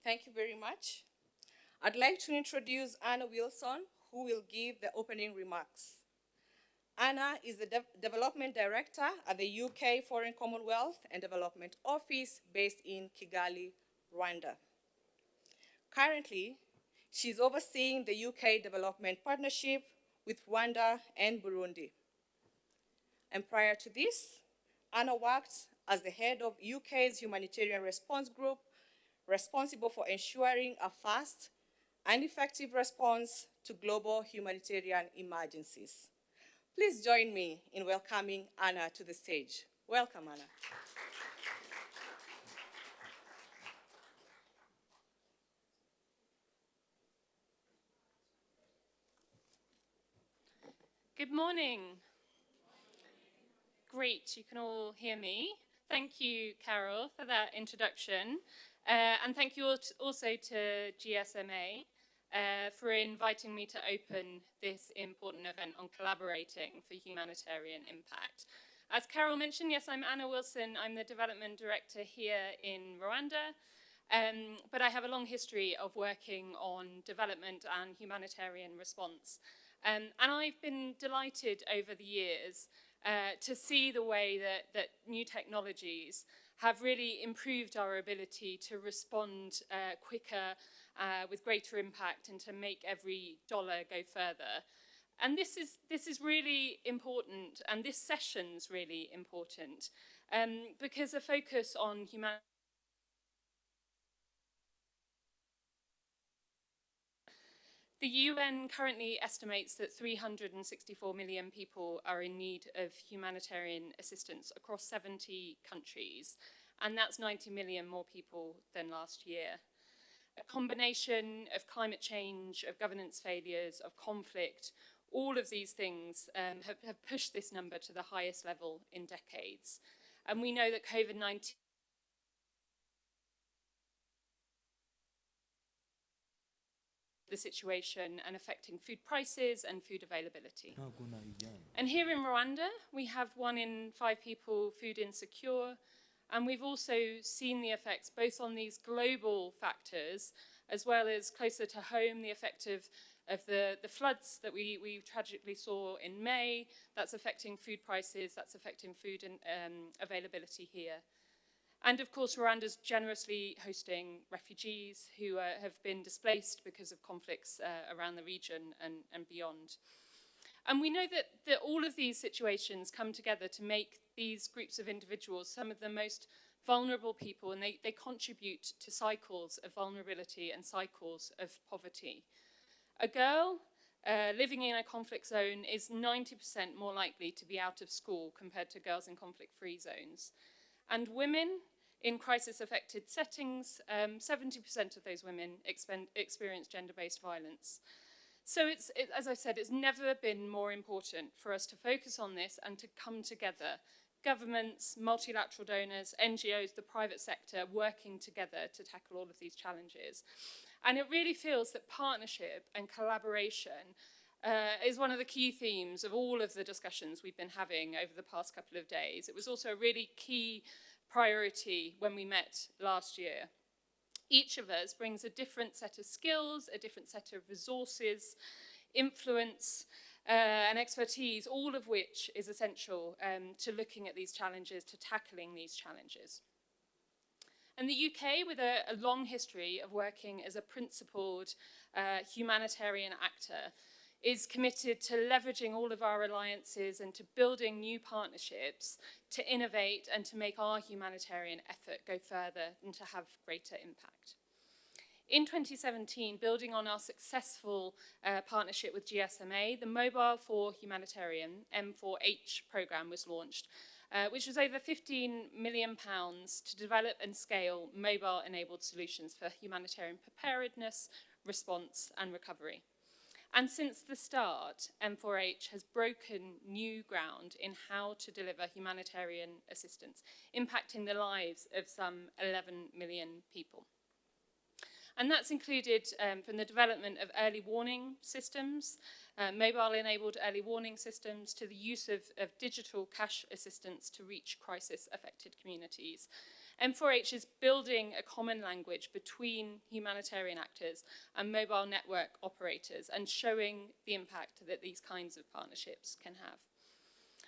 Thank you very much. I'd like to introduce Anna Wilson, who will give the opening remarks. Anna is the Development Director at the UK Foreign Commonwealth and Development Office based in Kigali, Rwanda. Currently, she's overseeing the UK Development Partnership with Rwanda and Burundi. And prior to this, Anna worked as the head of UK's Humanitarian Response Group, responsible for ensuring a fast and effective response to global humanitarian emergencies. Please join me in welcoming Anna to the stage. Welcome, Anna. Good morning. Great, you can all hear me. Thank you, Carol, for that introduction. And thank you also to GSMA for inviting me to open this important event on collaborating for humanitarian impact. As Carol mentioned, yes, I'm Anna Wilson. I'm the Development Director here in Rwanda. But I have a long history of working on development and humanitarian response. And I've been delighted over the years to see the way that new technologies have really improved our ability to respond quicker, with greater impact, and to make every dollar go further. And this is really important, and this session's really important, because a focus on humanity. The UN currently estimates that 364 million people are in need of humanitarian assistance across 70 countries, and that's 90 million more people than last year. A combination of climate change, of governance failures, of conflict, all of these things have pushed this number to the highest level in decades. And we know that COVID-19 the situation and affecting food prices and food availability. And here in Rwanda, we have 1 in 5 people food insecure, and we've also seen the effects both on these global factors as well as closer to home, the effect of the floods that we tragically saw in May. That's affecting food prices, that's affecting food and availability here. And of course, Rwanda's generously hosting refugees who have been displaced because of conflicts around the region and beyond. And we know that all of these situations come together to make these groups of individuals some of the most vulnerable people, and they contribute to cycles of vulnerability and cycles of poverty. A girl living in a conflict zone is 90% more likely to be out of school compared to girls in conflict-free zones. And women in crisis-affected settings, 70% of those women experience gender-based violence. So as I said, it's never been more important for us to focus on this and to come together. Governments, multilateral donors, NGOs, the private sector, working together to tackle all of these challenges. And it really feels that partnership and collaboration is one of the key themes of all of the discussions we've been having over the past couple of days. It was also a really key priority when we met last year. Each of us brings a different set of skills, a different set of resources, influence, and expertise, all of which is essential to looking at these challenges, to tackling these challenges. And the UK, with a long history of working as a principled humanitarian actor, is committed to leveraging all of our alliances and to building new partnerships to innovate and to make our humanitarian effort go further and to have greater impact. In 2017, building on our successful partnership with GSMA, the Mobile for Humanitarian, M4H programme was launched, which was over £15 million to develop and scale mobile-enabled solutions for humanitarian preparedness, response and recovery. And since the start, M4H has broken new ground in how to deliver humanitarian assistance, impacting the lives of some 11 million people. And that's included from the development of early warning systems, mobile-enabled early warning systems, to the use of digital cash assistance to reach crisis-affected communities. M4H is building a common language between humanitarian actors and mobile network operators and showing the impact that these kinds of partnerships can have.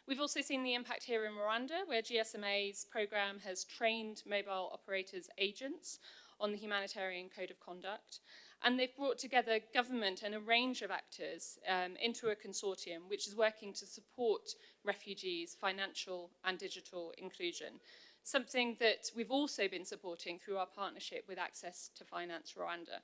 We've also seen the impact here in Rwanda, where GSMA's program has trained mobile operators' agents on the Humanitarian Code of Conduct, and they've brought together government and a range of actors into a consortium which is working to support refugees' financial and digital inclusion, something that we've also been supporting through our partnership with Access to Finance Rwanda.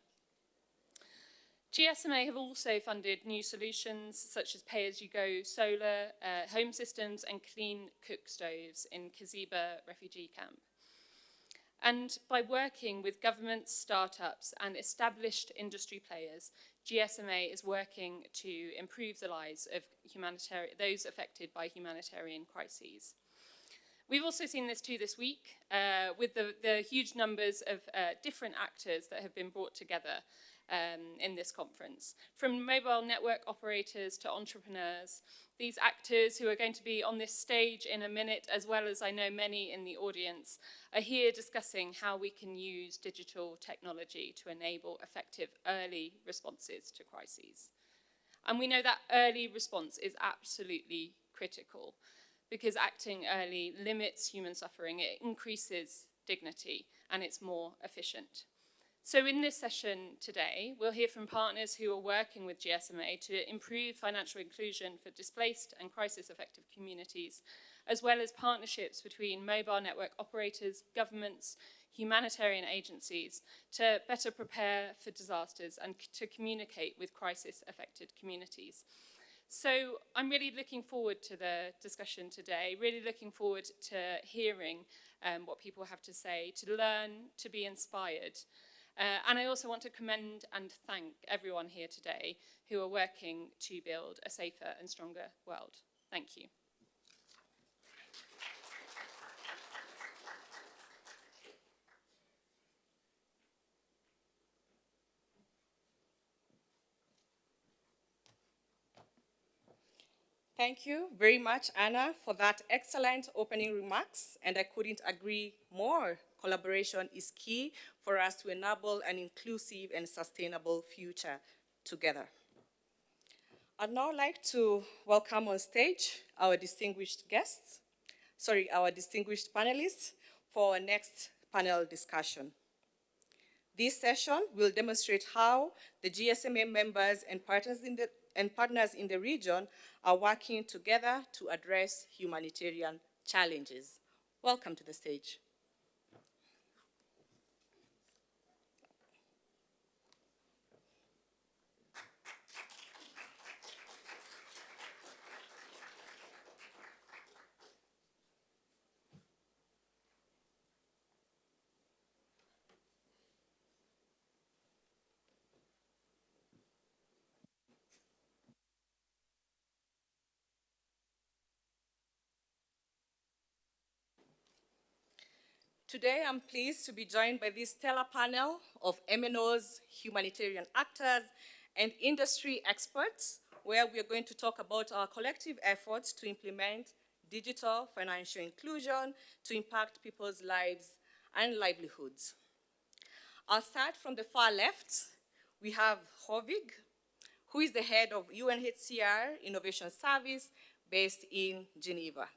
GSMA have also funded new solutions such as pay-as-you-go solar, home systems and clean cook stoves in Kiziba refugee camp. And by working with governments, startups and established industry players, GSMA is working to improve the lives of those affected by humanitarian crises. We've also seen this too this week with the huge numbers of different actors that have been brought together in this conference. From mobile network operators to entrepreneurs, these actors who are going to be on this stage in a minute, as well as I know many in the audience, are here discussing how we can use digital technology to enable effective early responses to crises. And we know that early response is absolutely critical, because acting early limits human suffering, it increases dignity, and it's more efficient. So in this session today, we'll hear from partners who are working with GSMA to improve financial inclusion for displaced and crisis-affected communities, as well as partnerships between mobile network operators, governments, humanitarian agencies to better prepare for disasters and to communicate with crisis-affected communities. So I'm really looking forward to the discussion today, really looking forward to hearing what people have to say, to learn, to be inspired. And I also want to commend and thank everyone here today who are working to build a safer and stronger world. Thank you. Thank you very much, Anna, for that excellent opening remarks, and I couldn't agree more. Collaboration is key for us to enable an inclusive and sustainable future together. I'd now like to welcome on stage our distinguished panelists for our next panel discussion. This session will demonstrate how the GSMA members and partners in the region are working together to address humanitarian challenges. Welcome to the stage. Today, I'm pleased to be joined by this stellar panel of MNOs, humanitarian actors, and industry experts, where we are going to talk about our collective efforts to implement digital financial inclusion to impact people's lives and livelihoods. I'll start from the far left. We have Hovig, who is the head of UNHCR Innovation Service based in Geneva.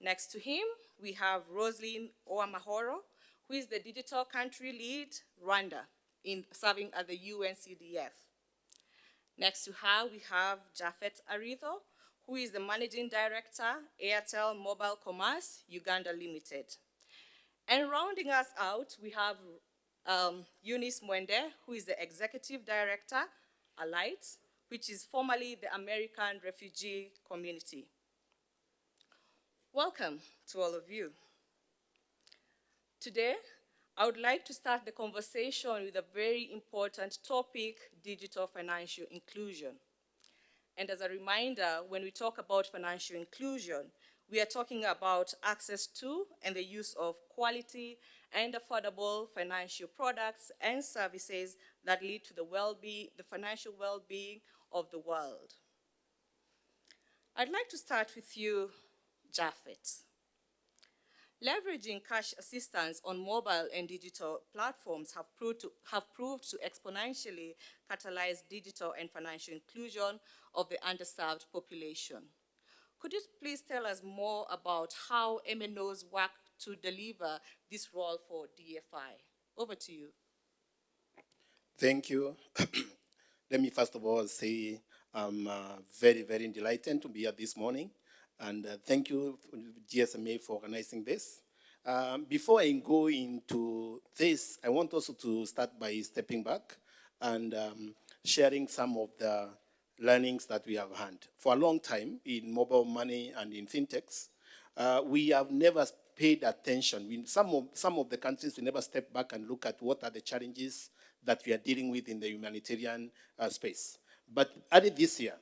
Next to him, we have Roslyn Oamahoro, who is the digital country lead, Rwanda, serving at the UNCDF. Next to her, we have Japhet Aritho, who is the managing director, Airtel Mobile Commerce, Uganda Limited. And rounding us out, we have Eunice Mwende, who is the executive director, Alight, which is formerly the American Refugee Community. Welcome to all of you. Today, I would like to start the conversation with a very important topic, digital financial inclusion. And as a reminder, when we talk about financial inclusion, we are talking about access to and the use of quality and affordable financial products and services that lead to the financial well-being of the world. I'd like to start with you, Japheth. Leveraging cash assistance on mobile and digital platforms have proved to exponentially catalyze digital and financial inclusion of the underserved population. Could you please tell us more about how MNOs work to deliver this role for DFI? Over to you. Thank you. Let me first of all say I'm very, very delighted to be here this morning. And thank you, GSMA, for organizing this. Before I go into this, I want also to start by stepping back and sharing some of the learnings that we have had. For a long time in mobile money and in fintechs, we have never paid attention. Some of the countries, we never step back and look at what are the challenges that we are dealing with in the humanitarian space. But early this year,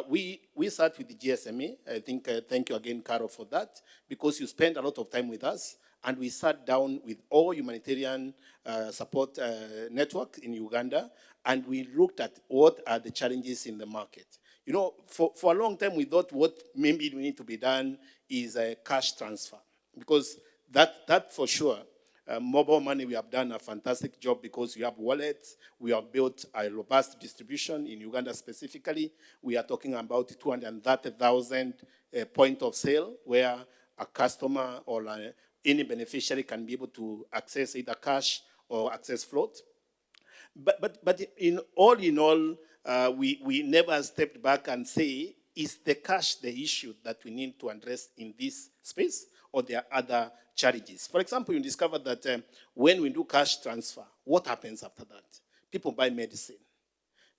we start with the GSMA. I think, thank you again, Caro, for that, because you spent a lot of time with us, and we sat down with all humanitarian support network in Uganda, and we looked at what are the challenges in the market. You know, for a long time, we thought what maybe we need to be done is a cash transfer, because that for sure, mobile money, we have done a fantastic job because we have wallets. We have built a robust distribution in Uganda specifically. We are talking about 230,000 point of sale where a customer or any beneficiary can be able to access either cash or access float. But in all, we never stepped back and say, is the cash the issue that we need to address in this space, or there are other challenges? For example, you discover that when we do cash transfer, what happens after that? People buy medicine.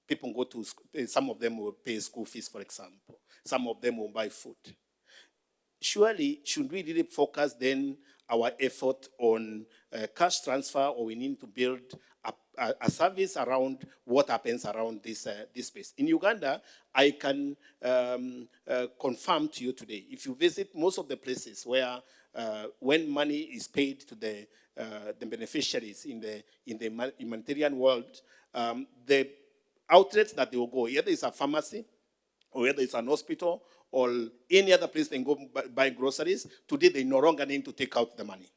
People go to school. Some of them will pay school fees, for example. Some of them will buy food. Surely, should we really focus then our effort on cash transfer, or we need to build a service around what happens around this space? In Uganda, I can confirm to you today, if you visit most of the places where when money is paid to the beneficiaries in the humanitarian world, the outlets that they will go, either it's a pharmacy, or whether it's an hospital, or any other place they go buy groceries, today they no longer need to take out the money.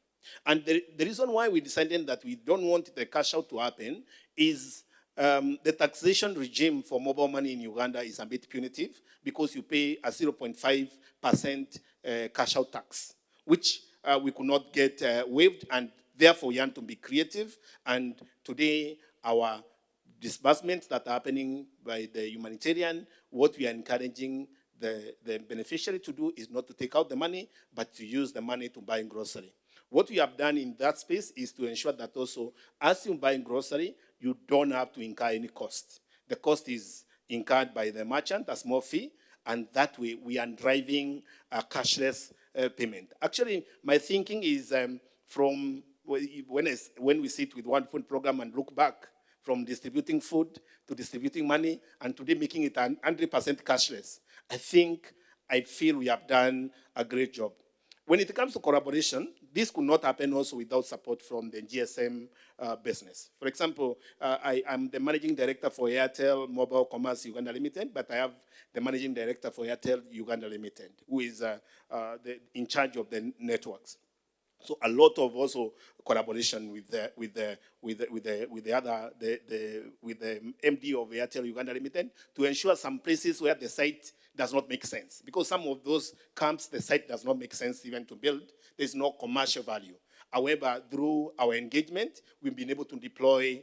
And the reason why we decided that we don't want the cash out to happen is the taxation regime for mobile money in Uganda is a bit punitive, because you pay a 0.5% cash out tax, which we could not get waived, and therefore we want to be creative. And today our disbursements that are happening by the humanitarian, what we are encouraging the beneficiary to do is not to take out the money, but to use the money to buy grocery. What we have done in that space is to ensure that also, as you buy grocery, you don't have to incur any cost. The cost is incurred by the merchant, a small fee, and that way we are driving a cashless payment. Actually, my thinking is from when we sit with One Food Program and look back from distributing food to distributing money, and today making it 100% cashless, I feel we have done a great job. When it comes to collaboration, this could not happen also without support from the GSM business. For example, I am the managing director for Airtel Mobile Commerce Uganda Limited, but I have the managing director for Airtel Uganda Limited, who is in charge of the networks. So a lot of also collaboration with the MD of Airtel Uganda Limited to ensure some places where the site does not make sense. Because some of those camps, the site does not make sense even to build. There's no commercial value. However, through our engagement, we've been able to deploy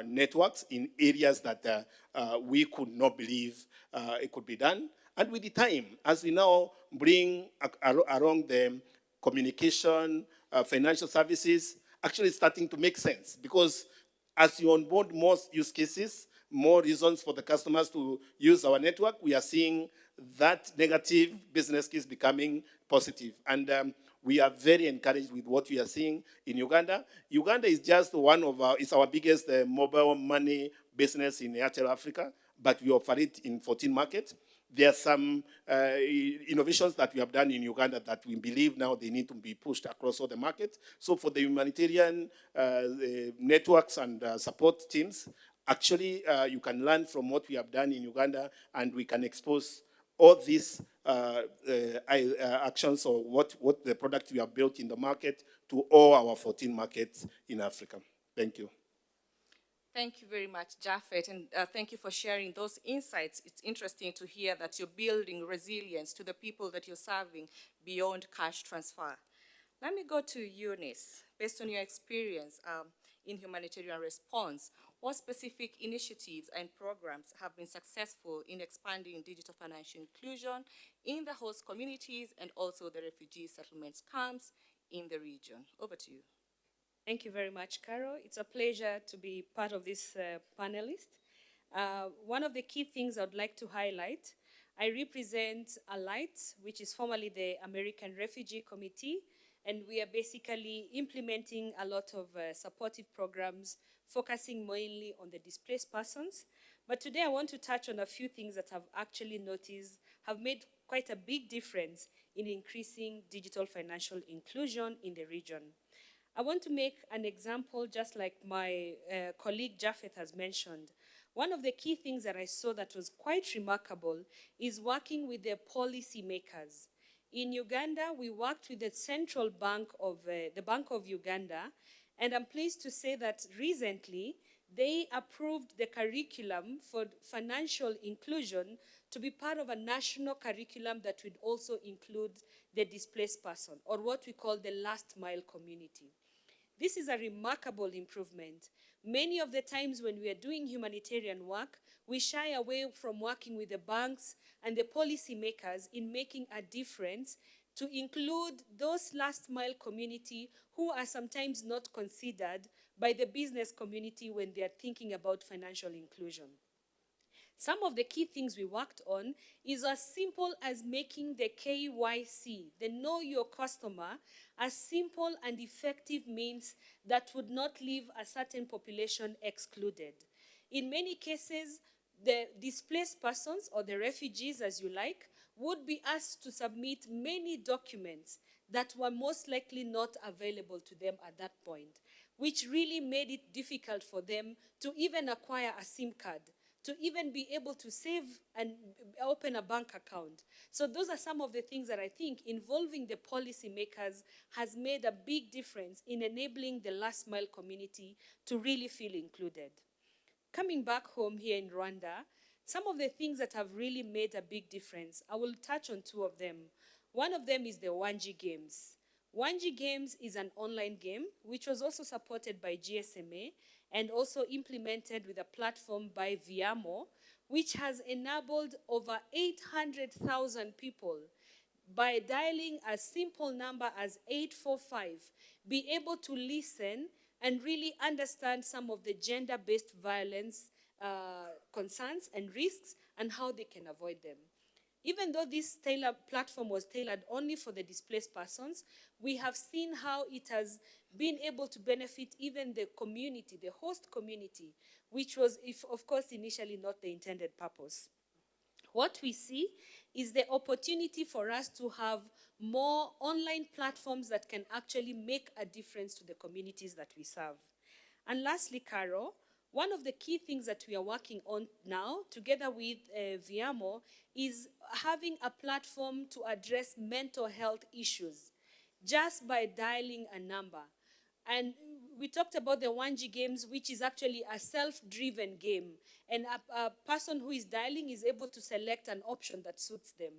networks in areas that we could not believe it could be done. And with the time, as we now bring along the communication, financial services, actually starting to make sense. Because as you onboard more use cases, more reasons for the customers to use our network, we are seeing that negative business case becoming positive. And we are very encouraged with what we are seeing in Uganda. Uganda is just it's our biggest mobile money business in Airtel Africa, but we operate in 14 markets. there are some innovations that we have done in Uganda that we believe now they need to be pushed across all the markets. So for the humanitarian networks and support teams, actually you can learn from what we have done in Uganda, and we can expose all these actions or what the product we have built in the market to all our 14 markets in Africa. Thank you. Thank you very much, Japheth, and thank you for sharing those insights. It's interesting to hear that you're building resilience to the people that you're serving beyond cash transfer. Let me go to Eunice. Based on your experience in humanitarian response, what specific initiatives and programs have been successful in expanding digital financial inclusion in the host communities and also the refugee settlements camps in the region? Over to you. Thank you very much, Carol. It's a pleasure to be part of this panelist. One of the key things I would like to highlight, I represent ALIGHT, which is formerly the American Refugee Committee, and we are basically implementing a lot of supportive programs focusing mainly on the displaced persons. But today I want to touch on a few things that I've actually noticed have made quite a big difference in increasing digital financial inclusion in the region. I want to make an example, just like my colleague Japheth has mentioned. One of the key things that I saw that was quite remarkable is working with the policy makers. In Uganda, we worked with the Central Bank of the Bank of Uganda, and I'm pleased to say that recently they approved the curriculum for financial inclusion to be part of a national curriculum that would also include the displaced person, or what we call the last mile community. This is a remarkable improvement. Many of the times when we are doing humanitarian work, we shy away from working with the banks and the policy makers in making a difference to include those last mile community who are sometimes not considered by the business community when they are thinking about financial inclusion. Some of the key things we worked on is as simple as making the KYC, the Know Your Customer, a simple and effective means that would not leave a certain population excluded. In many cases, the displaced persons, or the refugees as you like, would be asked to submit many documents that were most likely not available to them at that point, which really made it difficult for them to even acquire a SIM card, to even be able to save and open a bank account. So those are some of the things that I think involving the policymakers has made a big difference in enabling the last mile community to really feel included. Coming back home here in Rwanda, some of the things that have really made a big difference, I will touch on two of them. One of them is the 1G Games. 1G Games is an online game which was also supported by GSMA and also implemented with a platform by Viamo, which has enabled over 800,000 people by dialing a simple number as 845, be able to listen and really understand some of the gender-based violence concerns and risks and how they can avoid them. Even though this platform was tailored only for the displaced persons, we have seen how it has been able to benefit even the community, the host community, which was, of course, initially not the intended purpose. What we see is the opportunity for us to have more online platforms that can actually make a difference to the communities that we serve. And lastly, Carol, one of the key things that we are working on now, together with Viamo, is having a platform to address mental health issues just by dialing a number. And we talked about the 1G Games, which is actually a self-driven game. And a person who is dialing is able to select an option that suits them.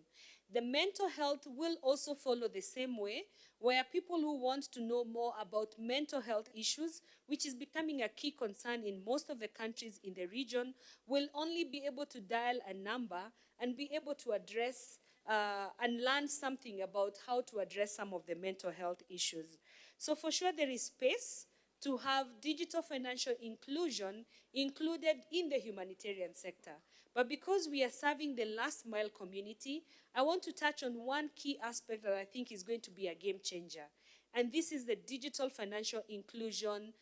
The mental health will also follow the same way, where people who want to know more about mental health issues, which is becoming a key concern in most of the countries in the region, will only be able to dial a number and be able to address and learn something about how to address some of the mental health issues. So for sure there is space to have digital financial inclusion included in the humanitarian sector. But because we are serving the last mile community, I want to touch on one key aspect that I think is going to be a game changer. And this is the digital financial inclusion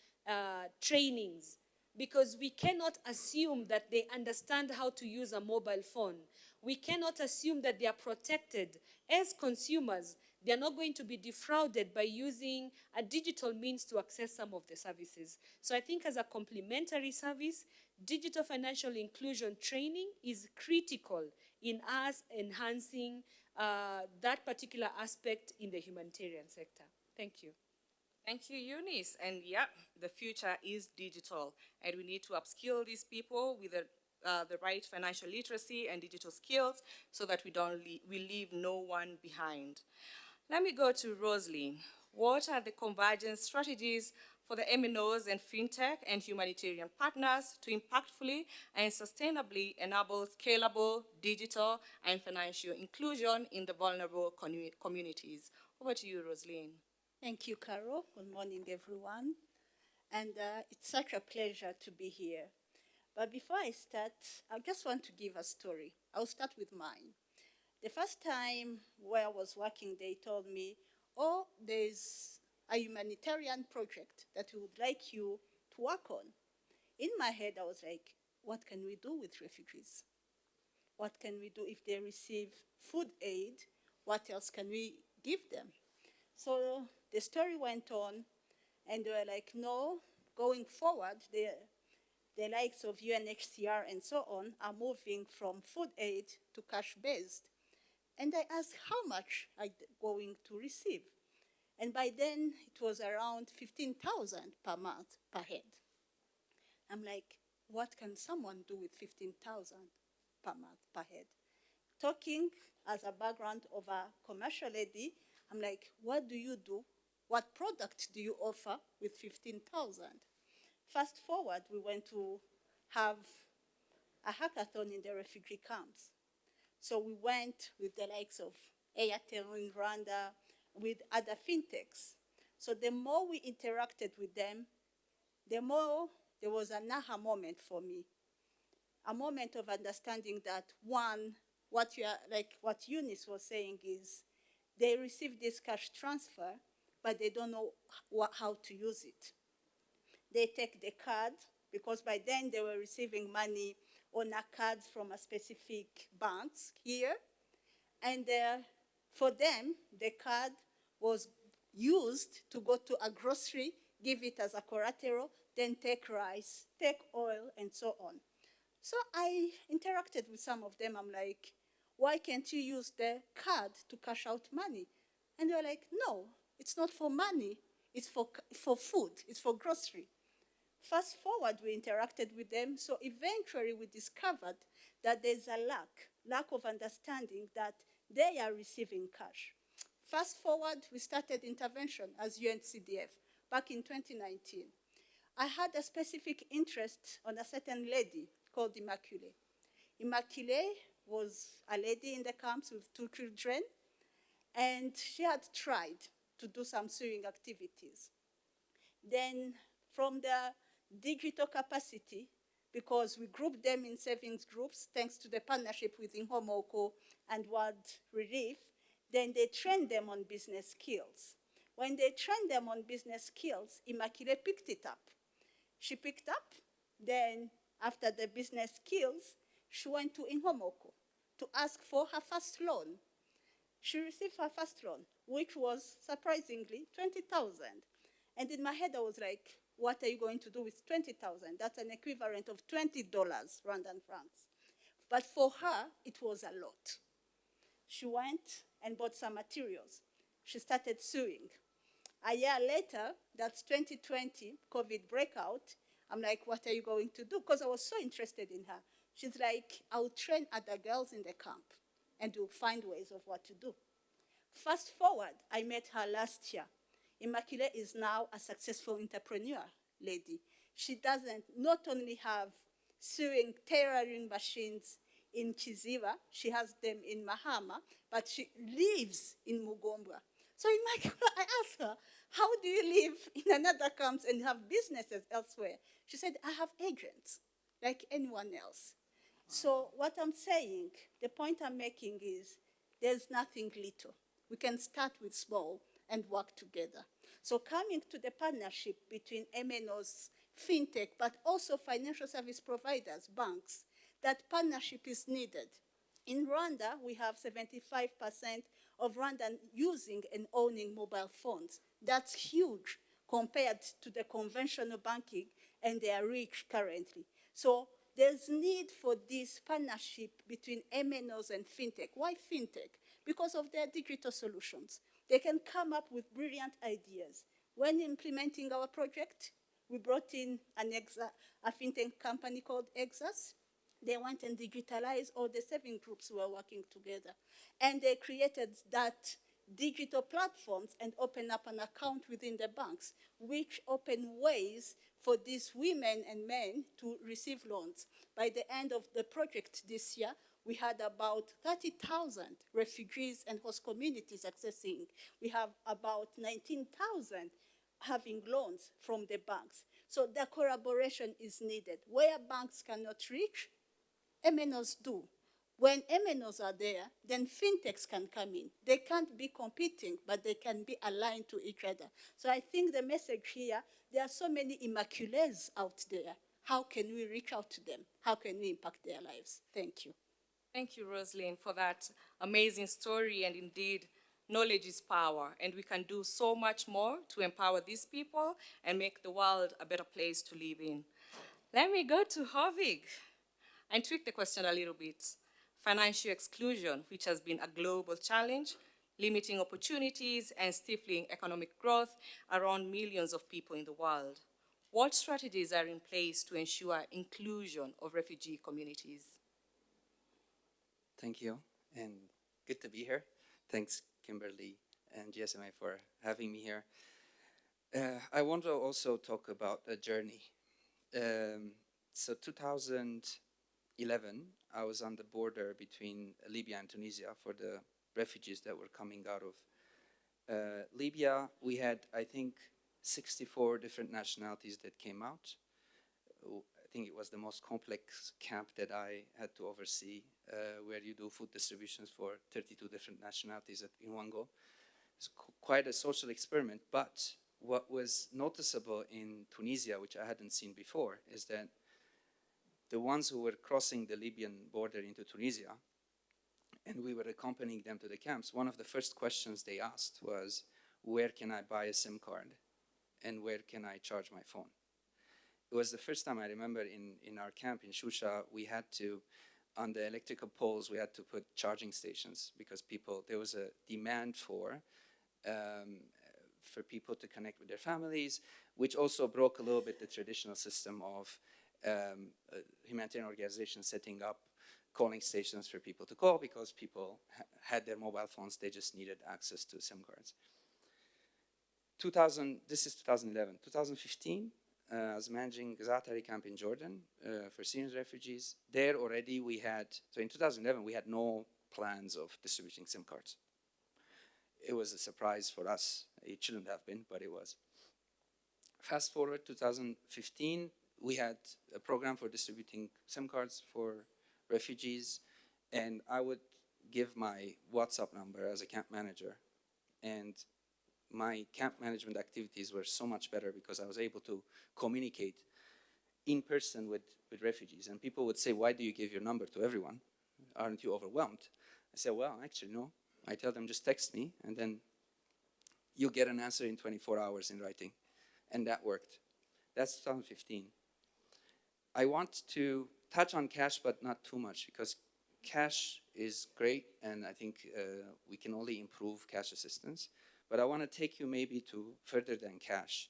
trainings. Because we cannot assume that they understand how to use a mobile phone. we cannot assume that they are protected. As consumers, they are not going to be defrauded by using a digital means to access some of the services. So I think as a complementary service, digital financial inclusion training is critical in us enhancing that particular aspect in the humanitarian sector. Thank you. Thank you, Eunice. And yeah, the future is digital, and we need to upskill these people with the right financial literacy and digital skills so that we leave no one behind. Let me go to Rosalie. What are the convergence strategies for the MNOs and FinTech and humanitarian partners to impactfully and sustainably enable scalable digital and financial inclusion in the vulnerable communities? Over to you, Rosaline. Thank you, Carol. Good morning, everyone. And it's such a pleasure to be here. But before I start, I just want to give a story. I'll start with mine. The first time where I was working, they told me, oh, there's a humanitarian project that we would like you to work on. In my head, I was like, what can we do with refugees? What can we do if they receive food aid? What else can we give them? So the story went on, and they were like, no, going forward, the likes of UNHCR and so on are moving from food aid to cash-based. And I asked how much are they going to receive? And by then, it was around 15,000 per month per head. I'm like, what can someone do with 15,000 per month per head? Talking as a background of a commercial lady, I'm like, what do you do? What product do you offer with 15,000? Fast forward, we went to have a hackathon in the refugee camps. So we went with the likes of Airtel in Rwanda, with other fintechs. So the more we interacted with them, the more there was an aha moment for me. A moment of understanding that, one, what Eunice was saying is, they receive this cash transfer, but they don't know how to use it. They take the card, because by then they were receiving money on a cards from a specific banks here. And for them, the card was used to go to a grocery, give it as a collateral, then take rice, take oil, and so on. So I interacted with some of them. I'm like, why can't you use the card to cash out money? And they were like, no, it's not for money. It's for food. It's for grocery. Fast forward, we interacted with them. So eventually we discovered that there's a lack of understanding that they are receiving cash. Fast forward, we started intervention as UNCDF back in 2019. I had a specific interest on a certain lady called Immaculée. Immaculée was a lady in the camps with 2 children, and she had tried to do some sewing activities. Then from the digital capacity, because we grouped them in savings groups, thanks to the partnership with Inhomoko and World Relief, then they trained them on business skills. When they trained them on business skills, Immaculée picked it up. She picked up, then after the business skills, she went to Inhomoko to ask for her first loan. She received her first loan, which was, surprisingly, 20,000. And in my head, I was like, what are you going to do with 20,000? That's an equivalent of $20 Rwandan francs. But for her, it was a lot. She went and bought some materials. She started sewing. A year later, that's 2020, COVID breakout. I'm like, what are you going to do? Because I was so interested in her. She's like, I'll train other girls in the camp, and we'll find ways of what to do. Fast forward, I met her last year. Immaculée is now a successful entrepreneur lady. She doesn't not only have sewing tailoring machines in Chiziba, she has them in Mahama, but she lives in Mugombwa. So I asked her, how do you live in another camp and have businesses elsewhere? She said, I have agents, like anyone else. So what I'm saying, the point I'm making is, there's nothing little. We can start with small and work together. So coming to the partnership between MNOs, FinTech, but also financial service providers, banks, that partnership is needed. In Rwanda, we have 75% of Rwandans using and owning mobile phones. That's huge compared to the conventional banking and their reach currently. So there's need for this partnership between MNOs and fintech. Why fintech? Because of their digital solutions. They can come up with brilliant ideas. When implementing our project, we brought in a fintech company called Exas. They went and digitalized all the saving groups who were working together. And they created that digital platforms and opened up an account within the banks, which opened ways for these women and men to receive loans. By the end of the project this year, we had about 30,000 refugees and host communities accessing. We have about 19,000 having loans from the banks. So the collaboration is needed. Where banks cannot reach, MNOs do. When MNOs are there, then fintechs can come in. They can't be competing, but they can be aligned to each other. So I think the message here, there are so many immaculates out there. How can we reach out to them? How can we impact their lives? Thank you. Thank you, Rosalind, for that amazing story. And indeed, knowledge is power. And we can do so much more to empower these people and make the world a better place to live in. Let me go to Hovig and tweak the question a little bit. Financial exclusion, which has been a global challenge, limiting opportunities and stifling economic growth around millions of people in the world. What strategies are in place to ensure inclusion of refugee communities? Thank you, and good to be here. Thanks, Kimberly and GSMA, for having me here. I want to also talk about a journey. So 2011, I was on the border between Libya and Tunisia for the refugees that were coming out of Libya. We had, I think, 64 different nationalities that came out. I think it was the most complex camp that I had to oversee, where you do food distributions for 32 different nationalities in one go. It's quite a social experiment, but what was noticeable in Tunisia, which I hadn't seen before, is that the ones who were crossing the Libyan border into Tunisia, and we were accompanying them to the camps, one of the first questions they asked was, where can I buy a SIM card? And where can I charge my phone? It was the first time I remember in our camp in Shusha, we had to, on the electrical poles, we had to put charging stations because there was a demand for people to connect with their families, which also broke a little bit the traditional system of humanitarian organizations setting up calling stations for people to call because people had their mobile phones, they just needed access to SIM cards. This is 2011. 2015, I was managing Zaatari camp in Jordan for Syrian refugees. There already we had, so in 2011 we had no plans of distributing SIM cards. It was a surprise for us. It shouldn't have been, but it was. Fast forward 2015, we had a program for distributing SIM cards for refugees, and I would give my WhatsApp number as a camp manager, and my camp management activities were so much better because I was able to communicate in person with refugees. And people would say, why do you give your number to everyone? Aren't you overwhelmed? I said, well, actually, no. I tell them, just text me, and then you'll get an answer in 24 hours in writing. And that worked. That's 2015. I want to touch on cash, but not too much, because cash is great, and I think we can only improve cash assistance. But I want to take you maybe to further than cash.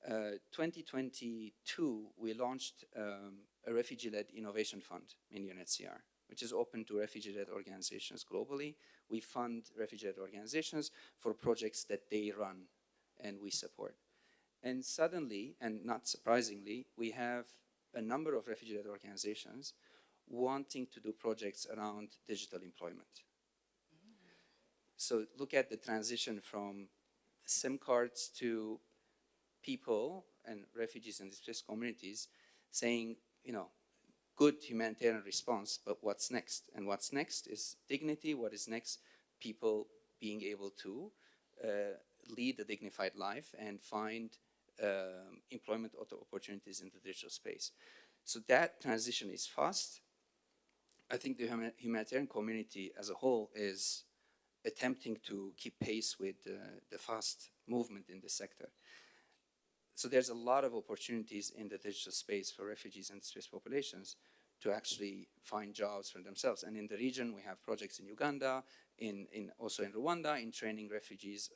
2022, we launched a refugee-led innovation fund in UNHCR, which is open to refugee-led organizations globally. We fund refugee-led organizations for projects that they run and we support. And suddenly, and not surprisingly, we have a number of refugee-led organizations wanting to do projects around digital employment. So look at the transition from SIM cards to people and refugees and displaced communities saying, you know, good humanitarian response, but what's next? And what's next is dignity. What is next? People being able to lead a dignified life and find employment opportunities in the digital space. So that transition is fast. I think the humanitarian community as a whole is attempting to keep pace with the fast movement in the sector. So there's a lot of opportunities in the digital space for refugees and displaced populations to actually find jobs for themselves. And in the region, we have projects in Uganda, also in Rwanda, in training refugees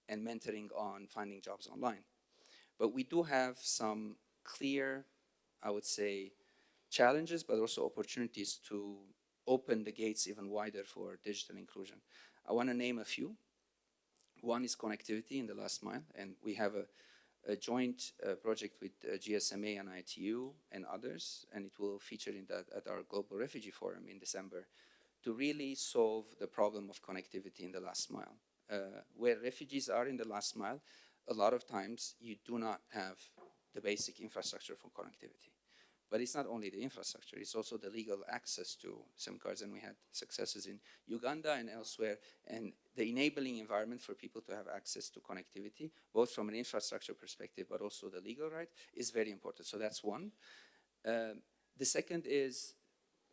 and mentoring on finding jobs online. But we do have some clear, I would say, challenges, but also opportunities to open the gates even wider for digital inclusion. I want to name a few. One is connectivity in the last mile, and we have a joint project with GSMA and ITU and others, and it will feature in that at our Global Refugee Forum in December, to really solve the problem of connectivity in the last mile. Where refugees are in the last mile, a lot of times you do not have the basic infrastructure for connectivity. But it's not only the infrastructure, it's also the legal access to SIM cards, and we had successes in Uganda and elsewhere, and the enabling environment for people to have access to connectivity, both from an infrastructure perspective, but also the legal right, is very important. So that's one. The second is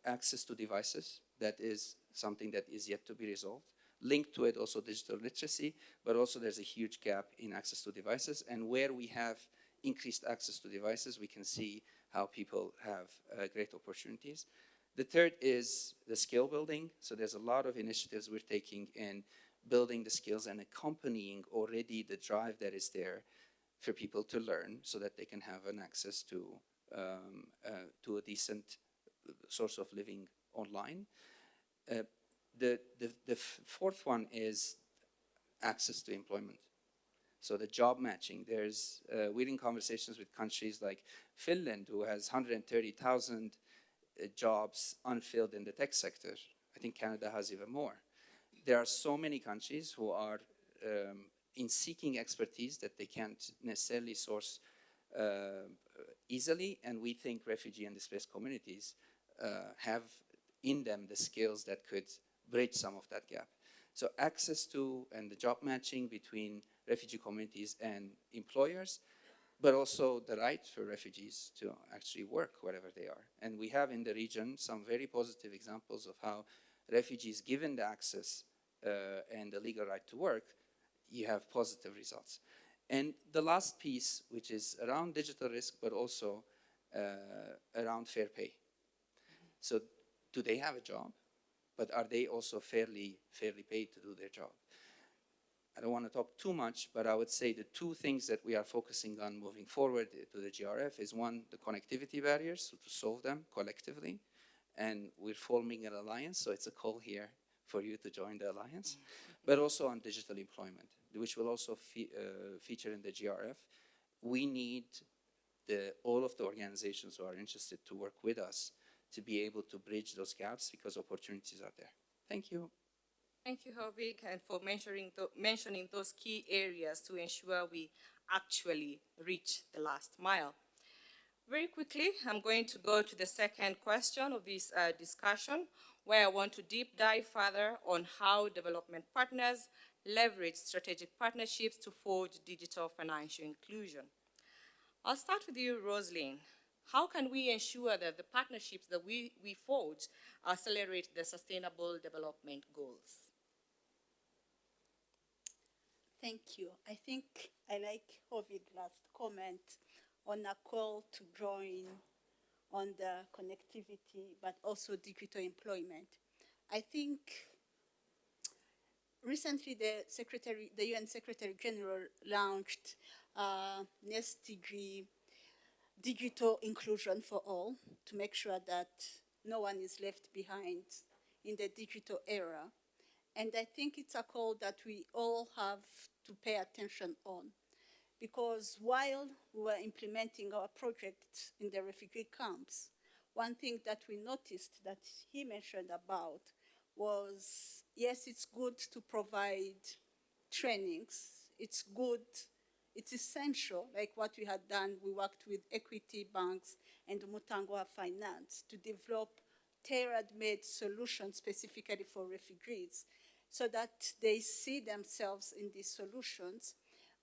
access to devices. That is something that is yet to be resolved. Linked to it also digital literacy, but also there's a huge gap in access to devices, and where we have increased access to devices, we can see how people have great opportunities. The third is the skill building. So there's a lot of initiatives we're taking in building the skills and accompanying already the drive that is there for people to learn so that they can have an access to a decent source of living online. The fourth one is access to employment. So the job matching, we're in conversations with countries like Finland, who has 130,000 jobs unfilled in the tech sector. I think Canada has even more. There are so many countries who are in seeking expertise that they can't necessarily source easily, and we think refugee and displaced communities have in them the skills that could bridge some of that gap. So access to and the job matching between refugee communities and employers, but also the right for refugees to actually work wherever they are. And we have in the region some very positive examples of how refugees, given the access and the legal right to work, you have positive results. And the last piece, which is around digital risk, but also around fair pay. So do they have a job? But are they also fairly paid to do their job? I don't want to talk too much, but I would say the two things that we are focusing on moving forward to the GRF is one, the connectivity barriers, so to solve them collectively. And we're forming an alliance, so it's a call here for you to join the alliance, but also on digital employment, which will also feature in the GRF. We need all of the organizations who are interested to work with us to be able to bridge those gaps because opportunities are there. Thank you. Thank you, Hovik, and for mentioning those key areas to ensure we actually reach the last mile. Very quickly, I'm going to go to the second question of this discussion, where I want to deep dive further on how development partners leverage strategic partnerships to forge digital financial inclusion. I'll start with you, Rosalind. How can we ensure that the partnerships that we forge accelerate the sustainable development goals? Thank you. I think I like Hovik's last comment on a call to join on the connectivity, but also digital employment. I think recently the UN Secretary General launched SDG digital inclusion for all to make sure that no one is left behind in the digital era. And I think it's a call that we all have to pay attention on, because while we were implementing our project in the refugee camps, one thing that we noticed that he mentioned about was, yes, it's good to provide trainings. It's good, it's essential, like what we had done. We worked with Equity Banks and Mutangwa Finance to develop tailor-made solutions specifically for refugees so that they see themselves in these solutions.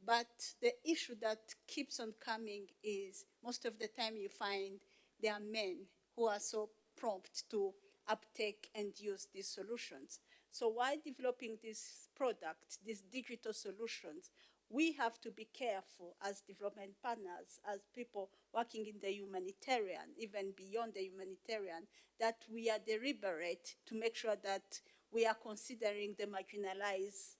But the issue that keeps on coming is most of the time you find there are men who are so prompt to uptake and use these solutions. So while developing this product, these digital solutions, we have to be careful as development partners, as people working in the humanitarian, even beyond the humanitarian, that we are deliberate to make sure that we are considering the marginalized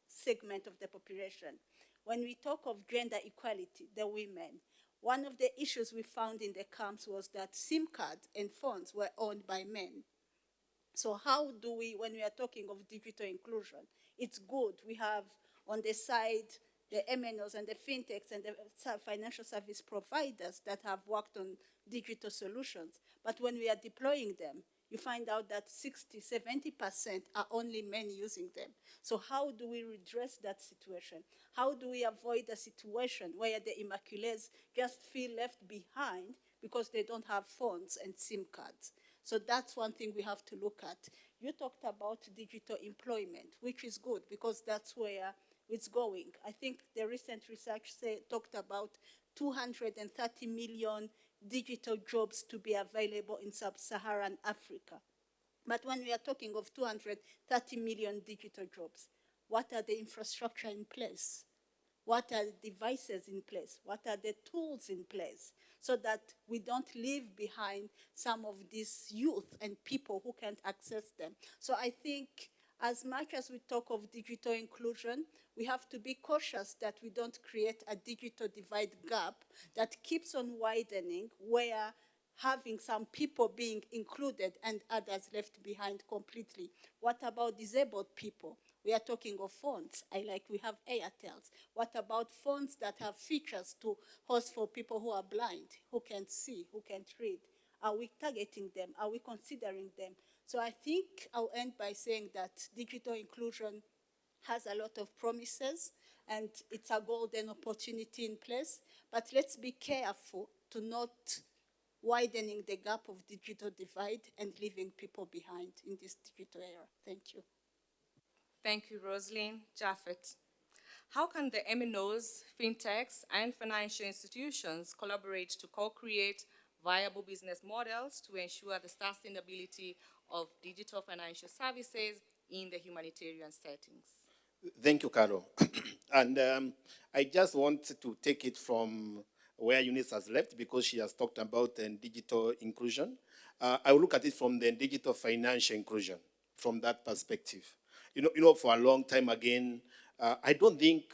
segment of the population. When we talk of gender equality, the women, one of the issues we found in the camps was that SIM cards and phones were owned by men. So how do we, when we are talking of digital inclusion, it's good. We have on the side the MNOs and the fintechs and the financial service providers that have worked on digital solutions. But when we are deploying them, you find out that 60–70% are only men using them. So how do we redress that situation? How do we avoid a situation where the Immaculates just feel left behind because they don't have phones and SIM cards? So that's one thing we have to look at. You talked about digital employment, which is good because that's where it's going. I think the recent research talked about 230 million digital jobs to be available in sub-Saharan Africa. But when we are talking of 230 million digital jobs, what are the infrastructure in place? What are the devices in place? What are the tools in place? So that we don't leave behind some of these youth and people who can't access them. So I think as much as we talk of digital inclusion, we have to be cautious that we don't create a digital divide gap that keeps on widening, where having some people being included and others left behind completely. What about disabled people? We are talking of phones. We have Airtels. What about phones that have features to host for people who are blind, who can't see, who can't read? Are we targeting them? Are we considering them? So I think I'll end by saying that digital inclusion has a lot of promises and it's a golden opportunity in place, but let's be careful to not widening the gap of digital divide and leaving people behind in this digital era. Thank you. Thank you, Rosalind. Japheth. How can the MNOs, fintechs, and financial institutions collaborate to co-create viable business models to ensure the sustainability of digital financial services in the humanitarian settings? Thank you, Carol. And I just want to take it from where Eunice has left because she has talked about digital inclusion. I will look at it from the digital financial inclusion, from that perspective. You know, for a long time again, I don't think